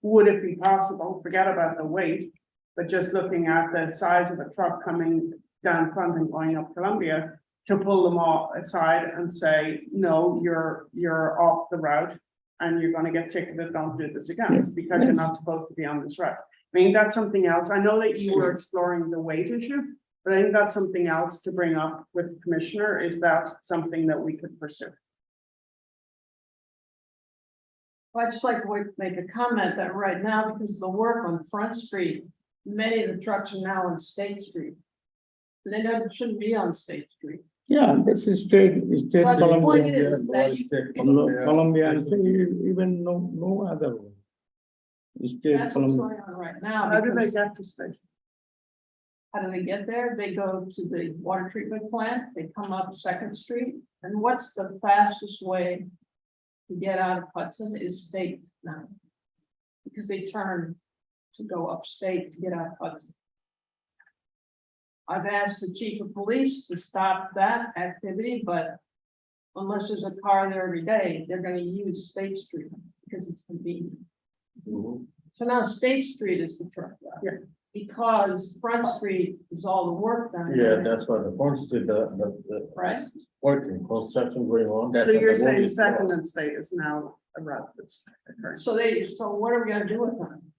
Would it be possible, forget about the weight, but just looking at the size of a truck coming down front and going up Columbia. To pull them all aside and say, no, you're off the route. And you're gonna get ticketed, don't do this again, Yes, because you're yes. not supposed to be on this route. I mean, that's something else. I know that you were exploring the weight issue, but I think that's something else to bring up with the commissioner. Is that something that we could pursue? I'd just like to make a comment that right now, because of the work on Front Street, many of the trucks are now on State Street. They shouldn't be on State Street. Yeah, this is state But the point Columbia, is that you, Columbia, and say even no other one. State that's what's Columbia. going on right now. How do they because get to state? How do they get there? They go to the water treatment plant, they come up Second Street, and what's the fastest way to get out of Hudson is State now. Because they turn to go upstate to get out of Hudson. I've asked the chief of police to stop that activity, but unless there's a car there every day, they're gonna use State Street because it's convenient. Mhm. So now State Street is the truck route. Yeah. Because Front Street is all the work done. Yeah, there, that's why the first, the Right? working, construction going on. that's So what you're the saying road is for. second and state is now a route that's occurring. So what are we gonna do with them?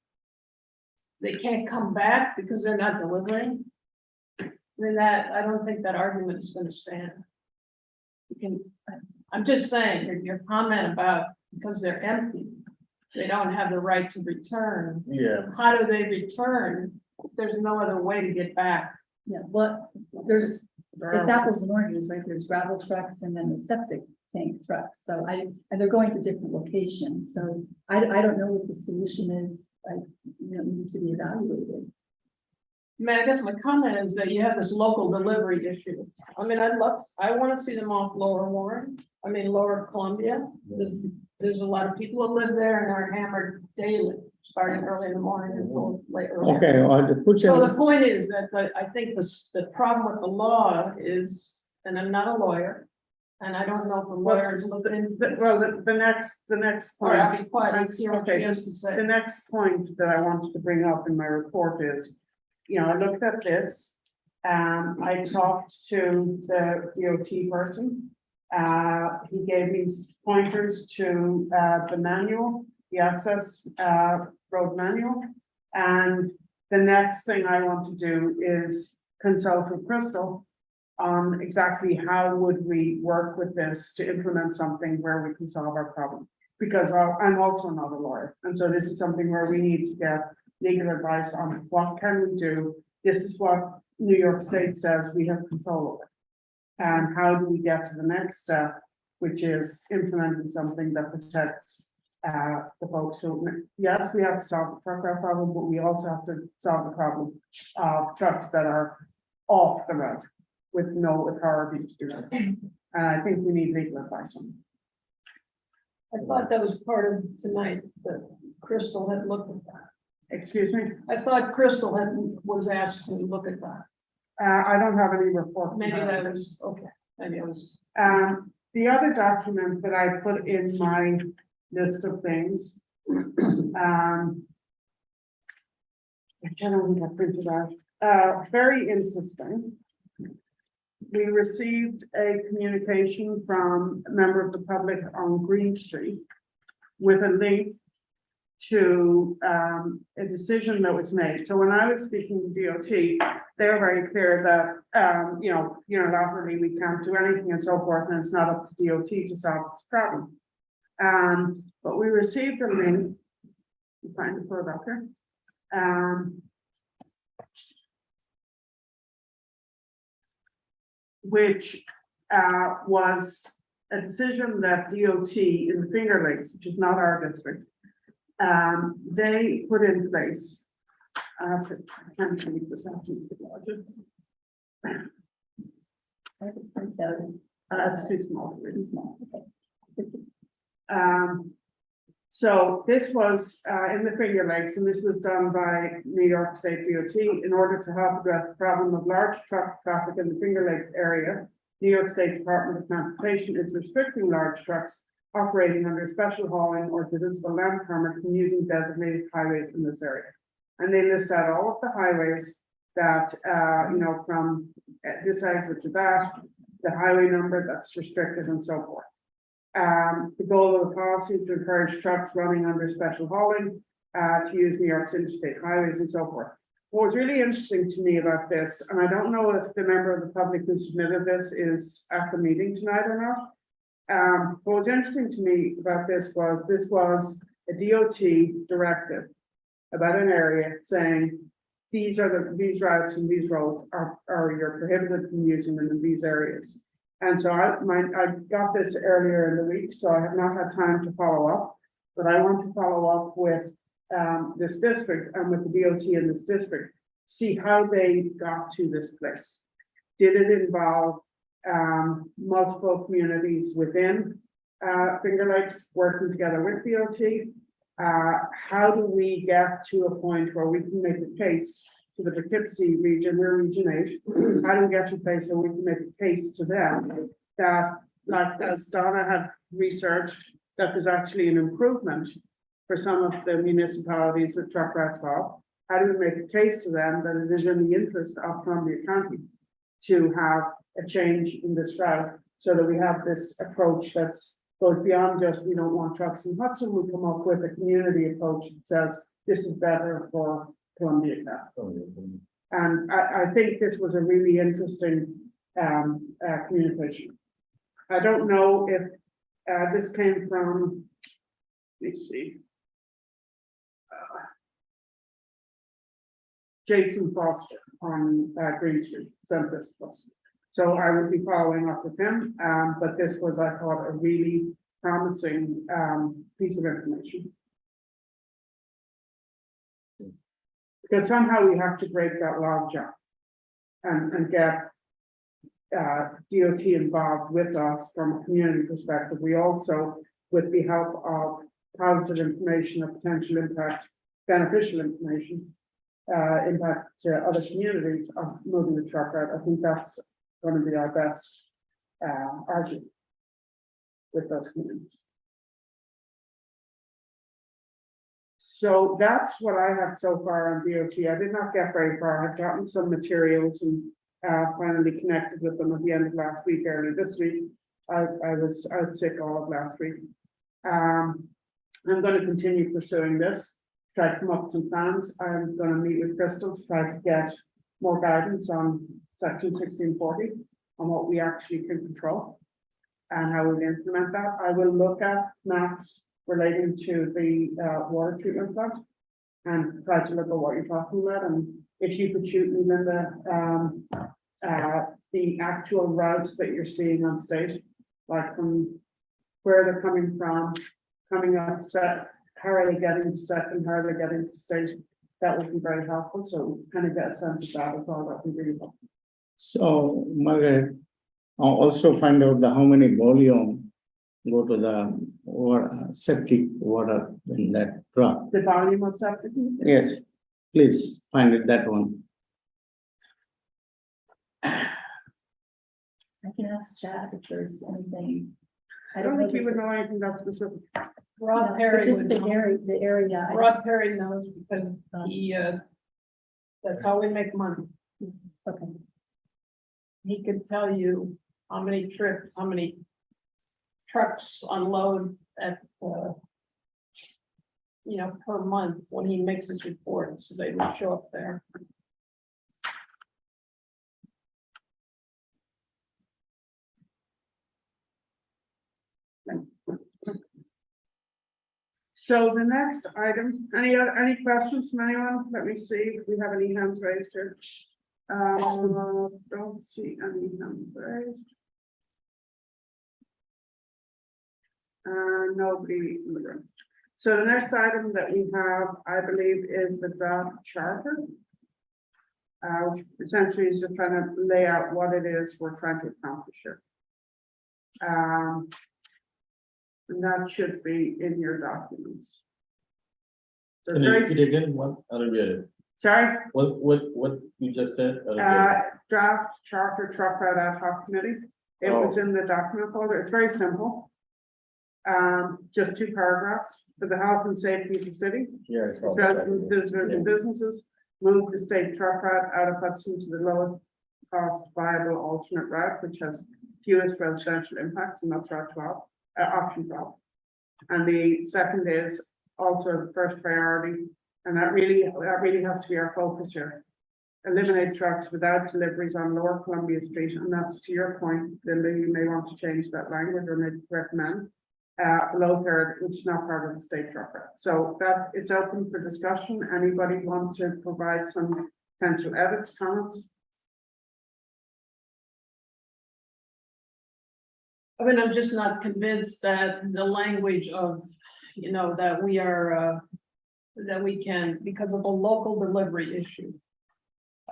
They can't come back because they're not delivering? I don't think that argument is gonna stand. I'm just saying, your comment about because they're empty, they don't have the right to return. Yeah, How do they return there's no other way to get back. Yeah, but it's apples and oranges, right? There's gravel trucks and then the septic tank trucks. So and they're going to different locations. So I don't know what the solution is. Needs to be evaluated. I mean, I guess my comment is that you have this local delivery issue. I mean, I want to see them off Lower Warren, Lower Columbia. There's a lot of people who live there and are hammered daily, starting early in the morning until late. Okay, or put So your, the point is that I think the problem with the law is, and I'm not a lawyer, and I don't know if a lawyer is looking. The next Or point. I'll be quiet, let's hear what she Okay, has to say. the next point that I wanted to bring up in my report is, I looked at this. I talked to the DOT person. He gave me pointers to the manual, the access road manual. And the next thing I want to do is consult with Crystal on exactly how would we work with this to implement something where we can solve our problem. Because I'm also not a lawyer, and so this is something where we need to get legal advice on what can we do. This is what New York State says we have control over. And how do we get to the next step, which is implementing something that protects the folks who, yes, we have to solve the truck route problem, but we also have to solve the problem of trucks that are off the road with no authority to do that. And I think we need legal advice on it. I thought that was part of tonight, that Crystal had looked at that. Excuse me, I thought Crystal was asked to look at that. I don't have any report. Maybe that was, okay, maybe it was. The other document that I put in my list of things. I generally have printed out, very interesting. We received a communication from a member of the public on Green Street with a link to a decision that was made. So when I was speaking to DOT, they were very clear that, unilaterally we can't do anything and so forth, and it's not up to DOT to solve this problem. But we received a link, I'm trying to pull it up here. Which was a decision that DOT in the Finger Lakes, which is not our district, they put in place. I can't read this out. It's too small. Too small, okay. So this was in the Finger Lakes, and this was done by New York State DOT in order to help address the problem of large truck traffic in the Finger Lakes area. New York State Department of Transportation is restricting large trucks operating under special hauling or divisible land permit from using designated highways in this area. And they list out all of the highways that, from this exit to that, the highway number that's restricted and so forth. The goal of the policy is to encourage trucks running under special hauling to use New York's interstate highways and so forth. What was really interesting to me about this, and I don't know if the member of the public who submitted this is at the meeting tonight or not. What was interesting to me about this was a DOT directive about an area saying these routes and these roads are you're prohibited from using them in these areas. And so I got this earlier in the week, so I have not had time to follow up, but I want to follow up with this district and with the DOT in this district, see how they got to this place. Did it involve multiple communities within Finger Lakes working together with DOT? How do we get to a point where we can make a case to the Poughkeepsie region, we're region 8, how do we get to a place where we can make a case to them that, like as Donna had researched, that there's actually an improvement for some of the municipalities with truck route 12. How do we make a case to them that it is in the interest of Columbia County to have a change in this route so that we have this approach that's goes beyond just we don't want trucks in Hudson, we come up with a community approach that says this is better for Columbia County. And I think this was a really interesting communication. I don't know if this came from, let's see. Jason Foster on Green Street, Centris Foster. So I will be following up with him, but this was, I thought, a really promising piece of information. Because somehow we have to break that logjam and get DOT involved with us from a community perspective. We also, with the help of positive information of potential impact, beneficial information, impact to other communities of moving the truck out. I think that's going to be our best argument with those communities. So that's what I have so far on DOT. I did not get very far. I've gotten some materials and finally connected with them at the end of last week, early this week. I was out sick all of last week. I'm going to continue pursuing this, try to come up with some plans. I'm going to meet with Crystal to try to get more guidance on section 1640 on what we actually can control and how we implement that. I will look at maps relating to the water treatment plant and try to look at what you're talking about. And if you could shoot me then the actual routes that you're seeing on state, like from where they're coming from, coming up set, how are they getting to set and how are they getting to state, that would be very helpful. So kind of get a sense of that as well. That would be really helpful. So Margaret, I'll also find out how many volume go to the septic water in that truck. The volume of septic? Yes, please find it that one. I can ask Chad if there's anything. I don't think you would know anything that specific. Rob No, Perry just would the know. area. Rob Perry knows because he, that's how we make money. Okay. He could tell you how many trips, how many trucks unload at, per month when he makes his report, so they would show up there. So the next item, any questions from anyone? Let me see if we have any hands raised here. Don't see any hands raised. Nobody in the room. So the next item that we have, I believe, is the draft charter. Which essentially is just trying to lay out what it is we're trying to accomplish here. And that should be in your documents. So Can it's you very- repeat again? What? I don't get it. Sorry, What you just said? I don't get it. draft charter truck route ad-hoc committee. It was in the document folder. It's very simple. Just 2 paragraphs for the health and safety of the city. Yeah, I saw that. Residents, visitors, and businesses, move the state truck route out of Hudson to the lowest cost viable alternate route, which has fewest residential impacts, and that's route 12, option 12. And the second is also the first priority, and that really has to be our focus here. Eliminate trucks without deliveries on Lower Columbia Street, and that's to your point, Linda, you may want to change that language or maybe recommend. Below third, which is not part of the state truck route. So that it's open for discussion. Anybody want to provide some potential edits, comments? I mean, I'm just not convinced that the language of, that we are, that we can, because of a local delivery issue.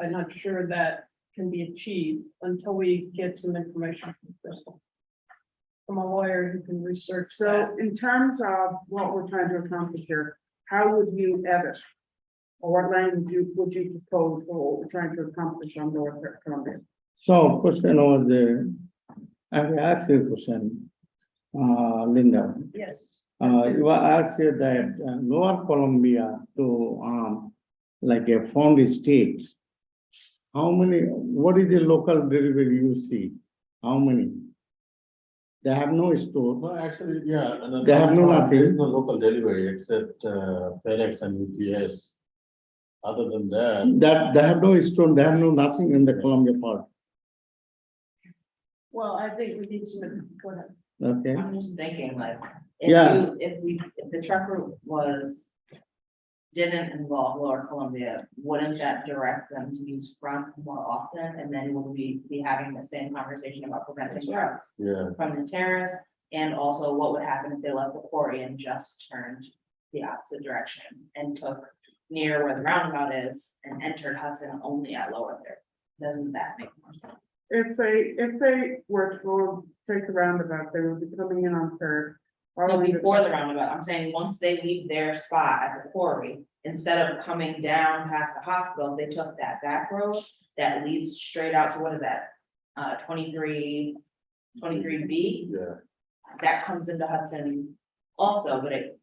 I'm not sure that can be achieved until we get some information from Crystal. From a lawyer who can research that. So in terms of what we're trying to accomplish here, how would you edit? Or what language would you propose for what we're trying to accomplish on North Columbia? So question over there, I will ask you a question, Linda. Yes. You asked that Lower Columbia to like a found state. How many, what is the local delivery you see? How many? They have no store. No, actually, yeah. They have no nothing. There is no local delivery except FedEx and UPS. Other than that. That they have no store, they have no nothing in the Columbia part. Well, I think we need some, go ahead. Okay, I'm just thinking like, Yeah. if the truck route was didn't involve Lower Columbia, wouldn't that direct them to use front more often? And then will we be having the same conversation about preventing trucks Yeah, from the terrace? And also what would happen if they left the quarry and just turned the opposite direction and took near where the roundabout is and entered Hudson only at Lower there? Doesn't that make more sense? If they were to go take the roundabout, they would be coming in on Third. No, following before the roundabout, I'm saying, once they leave their spot at the quarry, instead of coming down past the hospital, they took that back road that leads straight out to, what is that? 23B, yeah. that comes into Hudson also, but it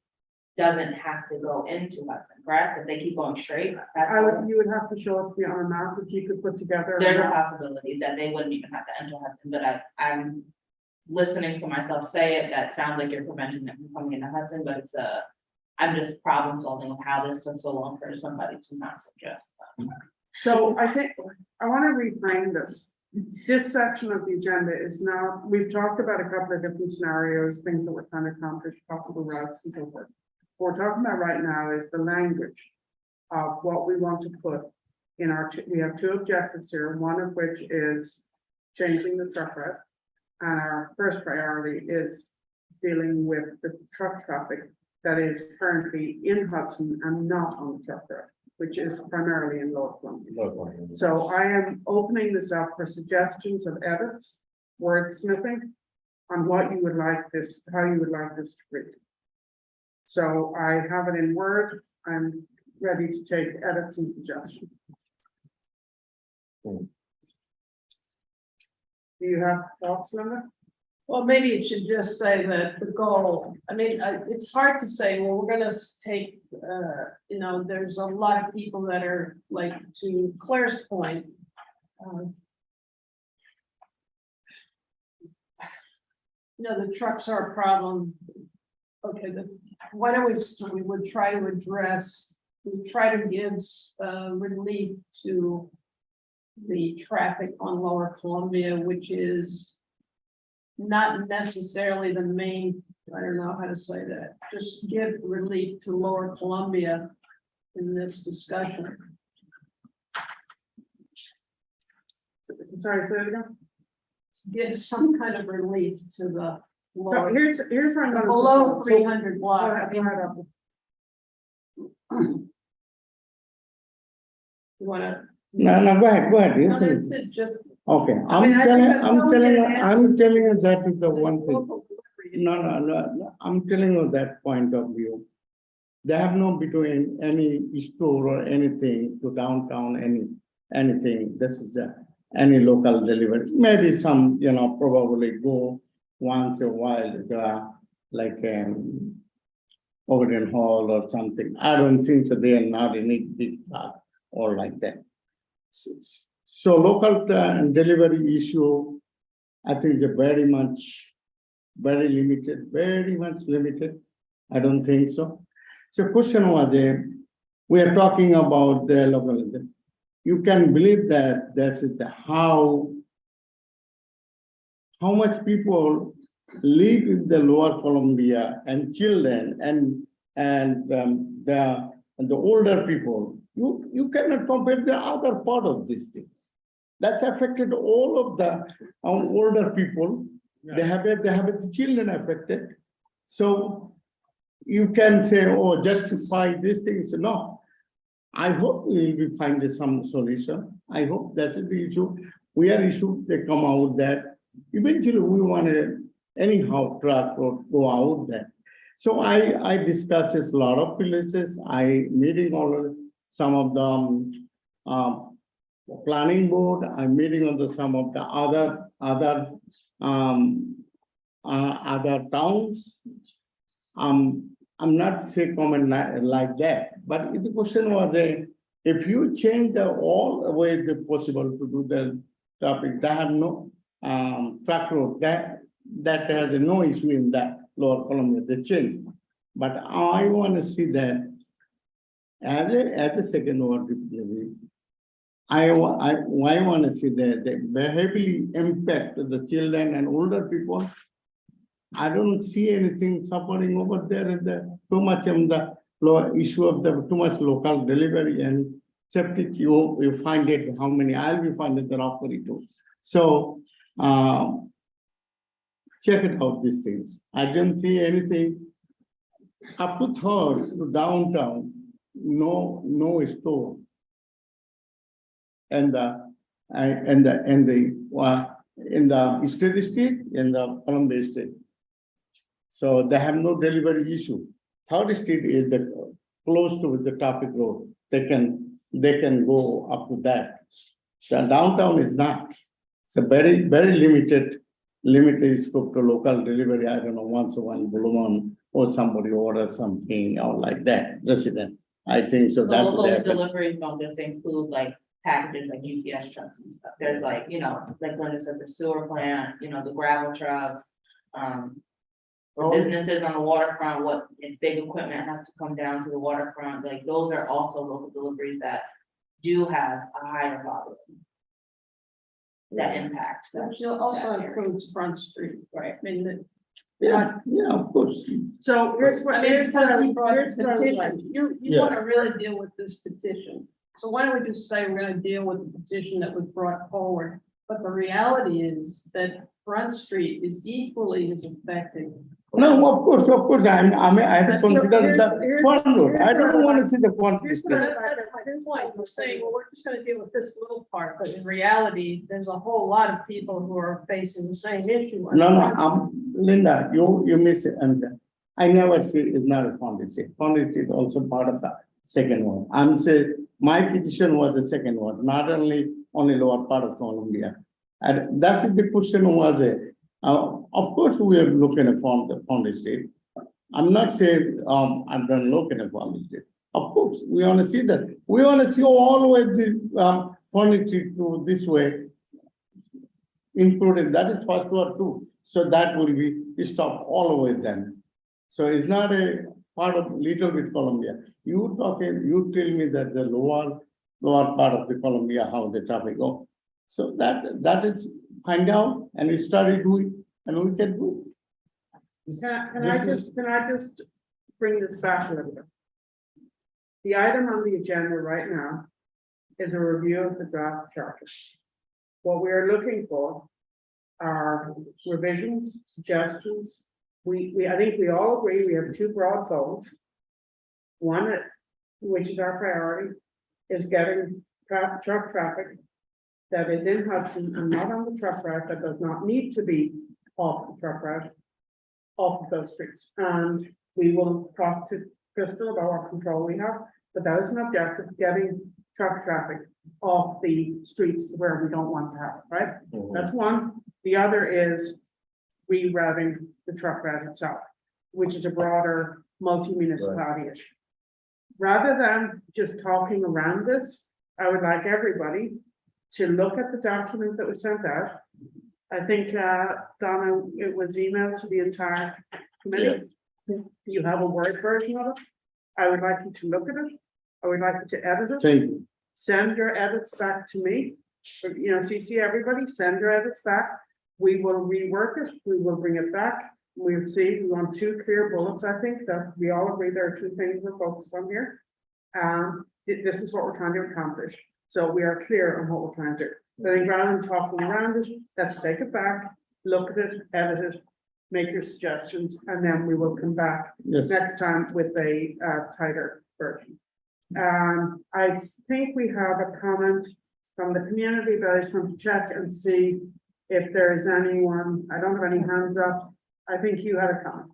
doesn't have to go into Hudson, correct? If they keep going straight, that's You would have to show it to me on a map if you could put together. a there's a map. possibility that they wouldn't even have to enter Hudson, but I'm listening to myself say it, that sounds like you're preventing them from coming into Hudson, but I'm just problem solving of how this took so long for somebody to not suggest that. So I think, I want to reframe this. This section of the agenda is now, we've talked about a couple of different scenarios, things that we're trying to accomplish, possible routes and so forth. What we're talking about right now is the language of what we want to put in we have two objectives here, one of which is changing the truck route. And our first priority is dealing with the truck traffic that is currently in Hudson and not on the truck route, which is primarily in Lower Columbia. So I am opening this up for suggestions of edits, wordsmithing on what you would like this, how you would like this to read. So I have it in Word. I'm ready to take edits and suggestions. Do you have thoughts, Linda? Well, maybe it should just say that the goal, I mean, it's hard to say, well, we're gonna take, there's a lot of people that are, like, to Claire's point. The trucks are a problem. Okay, why don't we would try to address, we try to give relief to the traffic on Lower Columbia, which is not necessarily the main, I don't know how to say that, just give relief to Lower Columbia in this discussion. Sorry, say it again. Give some kind of relief to the So lower, here's what I'm the gonna. below propose. 300 block. Go ahead, Apple. You wanna? No, go ahead. You No, can- that's it, just. Okay, I mean, I think that's I'm all we telling, can I'm telling you that is the one thing. Local delivery. No, I'm telling you that point of view. They have no between any store or anything to downtown, anything. This is any local delivery. Maybe some, probably go once a while, like Overton Hall or something. I don't think so. They are not any big part or like that. So local delivery issue, I think is very much limited. I don't think so. So question was, we are talking about the local. You can believe that this is how much people live in the Lower Columbia and children and the older people. You cannot compare the other part of these things. That's affected all of the older people. They have the children affected. So you can say, oh, justify these things. No, I hope we will find some solution. I hope that's the issue. We are issue, they come out that eventually we want to anyhow truck or go out there. So I discussed a lot of places. I meeting all some of the planning board. I'm meeting on some of the other towns. I'm not say comment like that, but the question was if you change all the way the possible to do the topic, that have no truck road, that has no issue in that Lower Columbia, the change. But I want to see that as a second word, I want to see that they heavily impact the children and older people. I don't see anything suffering over there. Too much of the issue of the too much local delivery and septic, you find it, how many, I'll be finding the property too. So, check it out, these things. I didn't see anything up to third to downtown, no store. And in the state street, in the Columbia State. So they have no delivery issue. Third street is the close to the traffic road. They can go up to that. So downtown is not. It's a very limited scope to local delivery. I don't know, once a one balloon or somebody order something or like that, resident. I think so. The That's local there. deliveries don't just include like packages like UPS trucks and stuff. There's like, you know, like when it's at the sewer plant, you know, the gravel trucks. Businesses on the waterfront, what if big equipment has to come down to the waterfront, like those are also local deliveries that do have a higher volume. That impact. Which also includes Front Street, right? I mean, Yeah, of course. So here's what, I mean, here's what I because brought here's it to petition, you Yeah. want to really deal with this petition. So why don't we just say we're gonna deal with the petition that was brought forward? But the reality is that Front Street is equally as affected. No, of course, I have to consider the Here's- one road. I don't want to see the one. Here's why we're saying, well, we're just gonna deal with this little part, but in reality, there's a whole lot of people who are facing the same issue. No, Linda, you miss it, and I never say it's not a founded state. Founded state also part of the second one. I'm saying, my petition was the second one, not only lower part of Columbia. And that's the question was, of course, we are looking at the founded state. I'm not saying, I'm done looking at founded state. Of course, we want to see that. We want to see all the way the, founded state to this way, including that is first ward too. So that will be stopped all the way then. So it's not a part of little bit Columbia. You tell me that the lower part of the Columbia, how the traffic go. So that is find out and we started doing and we can do. Can I just bring this back a little bit? The item on the agenda right now is a review of the draft charter. What we are looking for are revisions, suggestions. I think we all agree we have two broad goals. One, which is our priority, is getting truck traffic that is in Hudson and not on the truck route, that does not need to be off the truck route, off of those streets. And we will talk to Crystal about what control we have, but that is an objective, getting truck traffic off the streets where we don't want to have it, right? That's one. The other is rerouting the truck route itself, which is a broader multi-municipality issue. Rather than just talking around this, I would like everybody to look at the document that was sent out. I think, Donna, it was emailed to the entire committee. You have a Word version of it. I would like you to look at it. I would like you to edit it. Thank you. Send your edits back to me. You know, CC everybody, send your edits back. We will rework it. We will bring it back. We'll see. We want two clear bullets. I think that we all agree there are two things we're focused on here. This is what we're trying to accomplish. So we are clear on what we're trying to do. I think rather than talking around it, let's take it back, look at it, edit it, make your suggestions, and then we will come back next time with a tighter version. I think we have a comment from the community, but I just want to check and see if there is anyone. I don't have any hands up. I think you had a comment.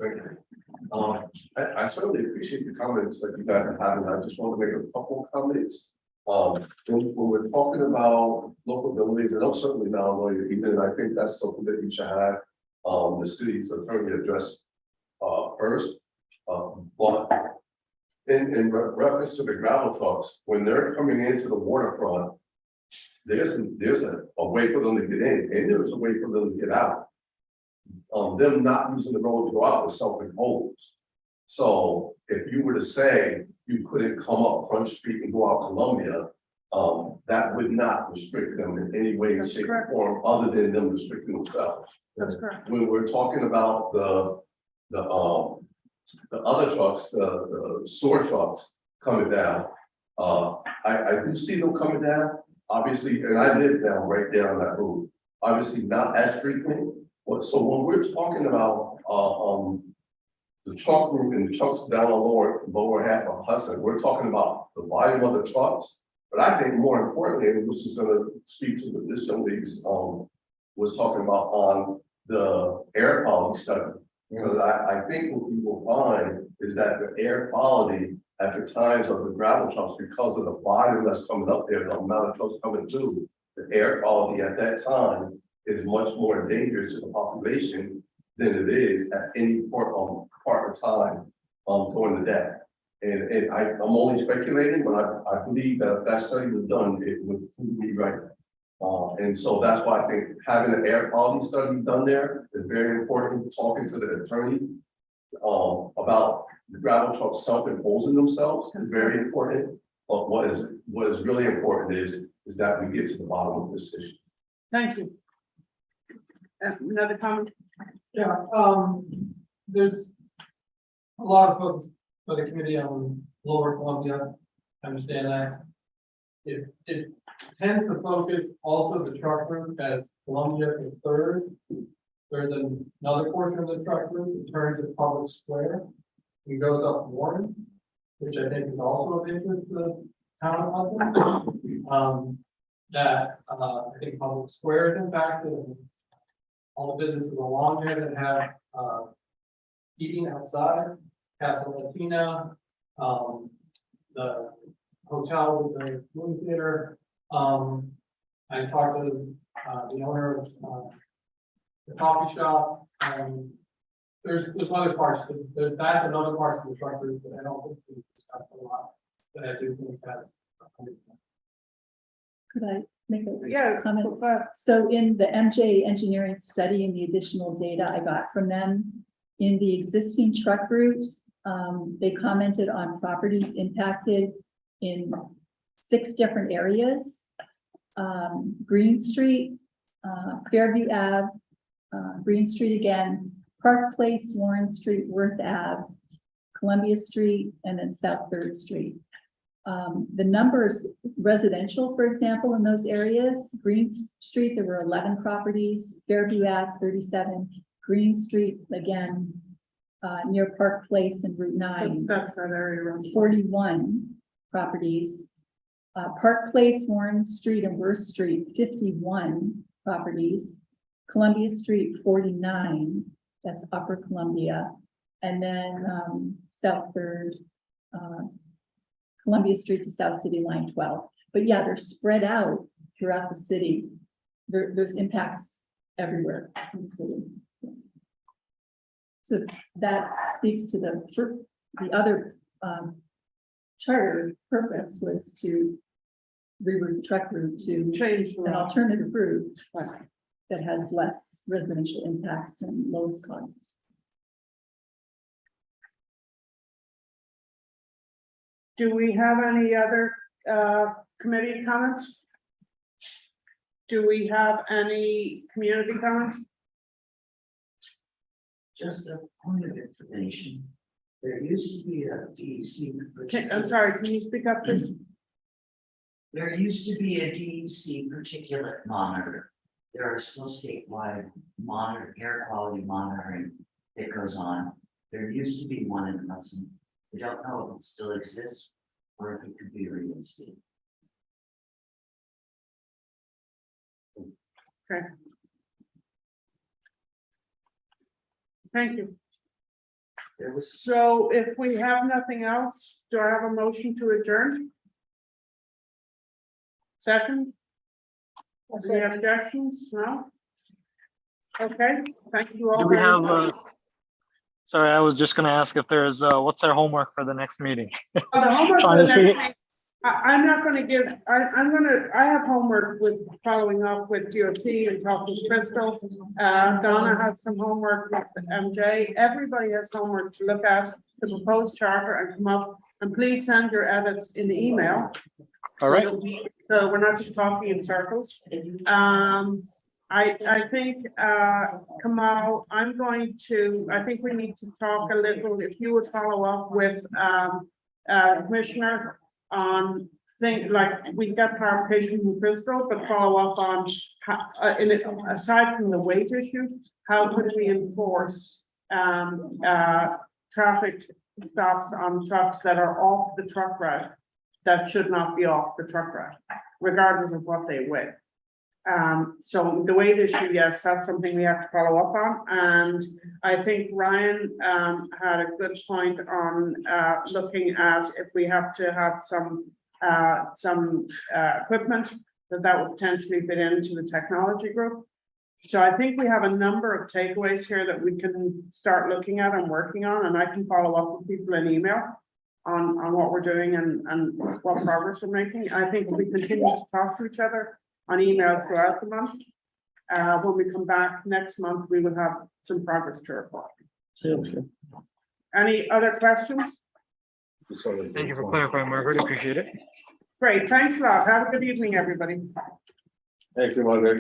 Thank you. I certainly appreciate the comments that you guys are having. I just want to make a couple comments. When we're talking about local abilities, and I'm certainly not a lawyer either, and I think that's something that you should have the city's attorney address first. But in reference to the gravel trucks, when they're coming into the waterfront, there's a way for them to get in, and there's a way for them to get out. Them not using the road to go out is self-imposed. So if you were to say you couldn't come up Front Street and go out Columbia, that would not restrict them in any way, That's shape, correct. or form, other than them restricting themselves. That's correct. When we're talking about the the other trucks, the sewer trucks coming down. I do see them coming down, obviously, and I live down right there on that road. Obviously not as frequent, but so when we're talking about, the truck route and the trucks down the lower half of Hudson, we're talking about the volume of the trucks. But I think more importantly, and which is gonna speak to what this young lady's, was talking about on the air quality study. Because I think what we will find is that the air quality at the times of the gravel trucks, because of the volume that's coming up there, the amount of trucks coming through, the air quality at that time is much more dangerous to the population than it is at any part of time during the day. And I'm only speculating, but I believe that if that study was done, it would prove me right. And so that's why I think having an air quality study done there is very important. Talking to the attorney about the gravel trucks self-imposing themselves is very important. But what is really important is that we get to the bottom of this issue. Thank you. Another comment? Yeah, there's a lot of focus for the committee on Lower Columbia. I understand that. It tends to focus also the truck route as Columbia is third. There's another portion of the truck route that turns at Public Square and goes up Warren, which I think is also of interest to the town of Hudson. I think Public Square is impacted. All the businesses along there that have eating outside, Casa Latina, the hotel with the movie theater. I talked to the owner of the coffee shop. There's other parts. That's another part of the truck route that I don't think we discussed a lot. But I do think that's. Could I make a Yeah. comment? So in the MJ engineering study and the additional data I got from them, in the existing truck route, they commented on properties impacted in 6 different areas. Green Street, Fairview Ave, Green Street again, Park Place, Warren Street, Worth Ave, Columbia Street, and then South 3rd Street. The numbers residential, for example, in those areas, Green Street, there were 11 properties, Fairview Ave, 37, Green Street, again, near Park Place and Route 9. That's that area around 41 properties. Park Place, Warren Street, and Worth Street, 51 properties. Columbia Street, 49, that's Upper Columbia. And then South 3rd, Columbia Street to South City Line 12. But yeah, they're spread out throughout the city. There's impacts everywhere in the city. So that speaks to the other charter purpose was to reroute the truck route to change an alternative route that has less residential impacts and lowest cost. Do we have any other committee comments? Do we have any community comments? Just a point of information. There used to be a DEC. I'm sorry, can you speak up, please? There used to be a DEC particulate monitor. There are still statewide air quality monitoring that goes on. There used to be one in Hudson. We don't know if it still exists or if it could be reinstated. Okay. Thank you. So if we have nothing else, do I have a motion to adjourn? Second? Any objections? No? Okay, thank you all. Do we very have, much. sorry, I was just gonna ask if there's, what's our homework for the next meeting? Oh, the homework for Trying the to next figure- week, I'm not gonna give, I have homework with following up with DOT and talking to Crystal. Donna has some homework with MJ. Everybody has homework to look at the proposed charter and come up, and please send your edits in the email. All right. So we're not just talking in circles. I think, Kamal, I think we need to talk a little, if you would follow up with, Commissioner on like, we got clarification from Crystal, but follow up on how, aside from the wage issue, how could we enforce, traffic stops on trucks that are off the truck route that should not be off the truck route, regardless of what they weigh. So the weight issue, yes, that's something we have to follow up on. And I think Ryan had a good point on looking at if we have to have some equipment that would potentially fit into the technology group. So I think we have a number of takeaways here that we can start looking at and working on, and I can follow up with people in email on what we're doing and what progress we're making. I think if we continue to talk to each other on email throughout the month, when we come back next month, we will have some progress to report. Any other questions? Thank you for clarifying, Margaret. Appreciate it. Great, thanks a lot. Have a good evening, everybody. Thank you, Margaret.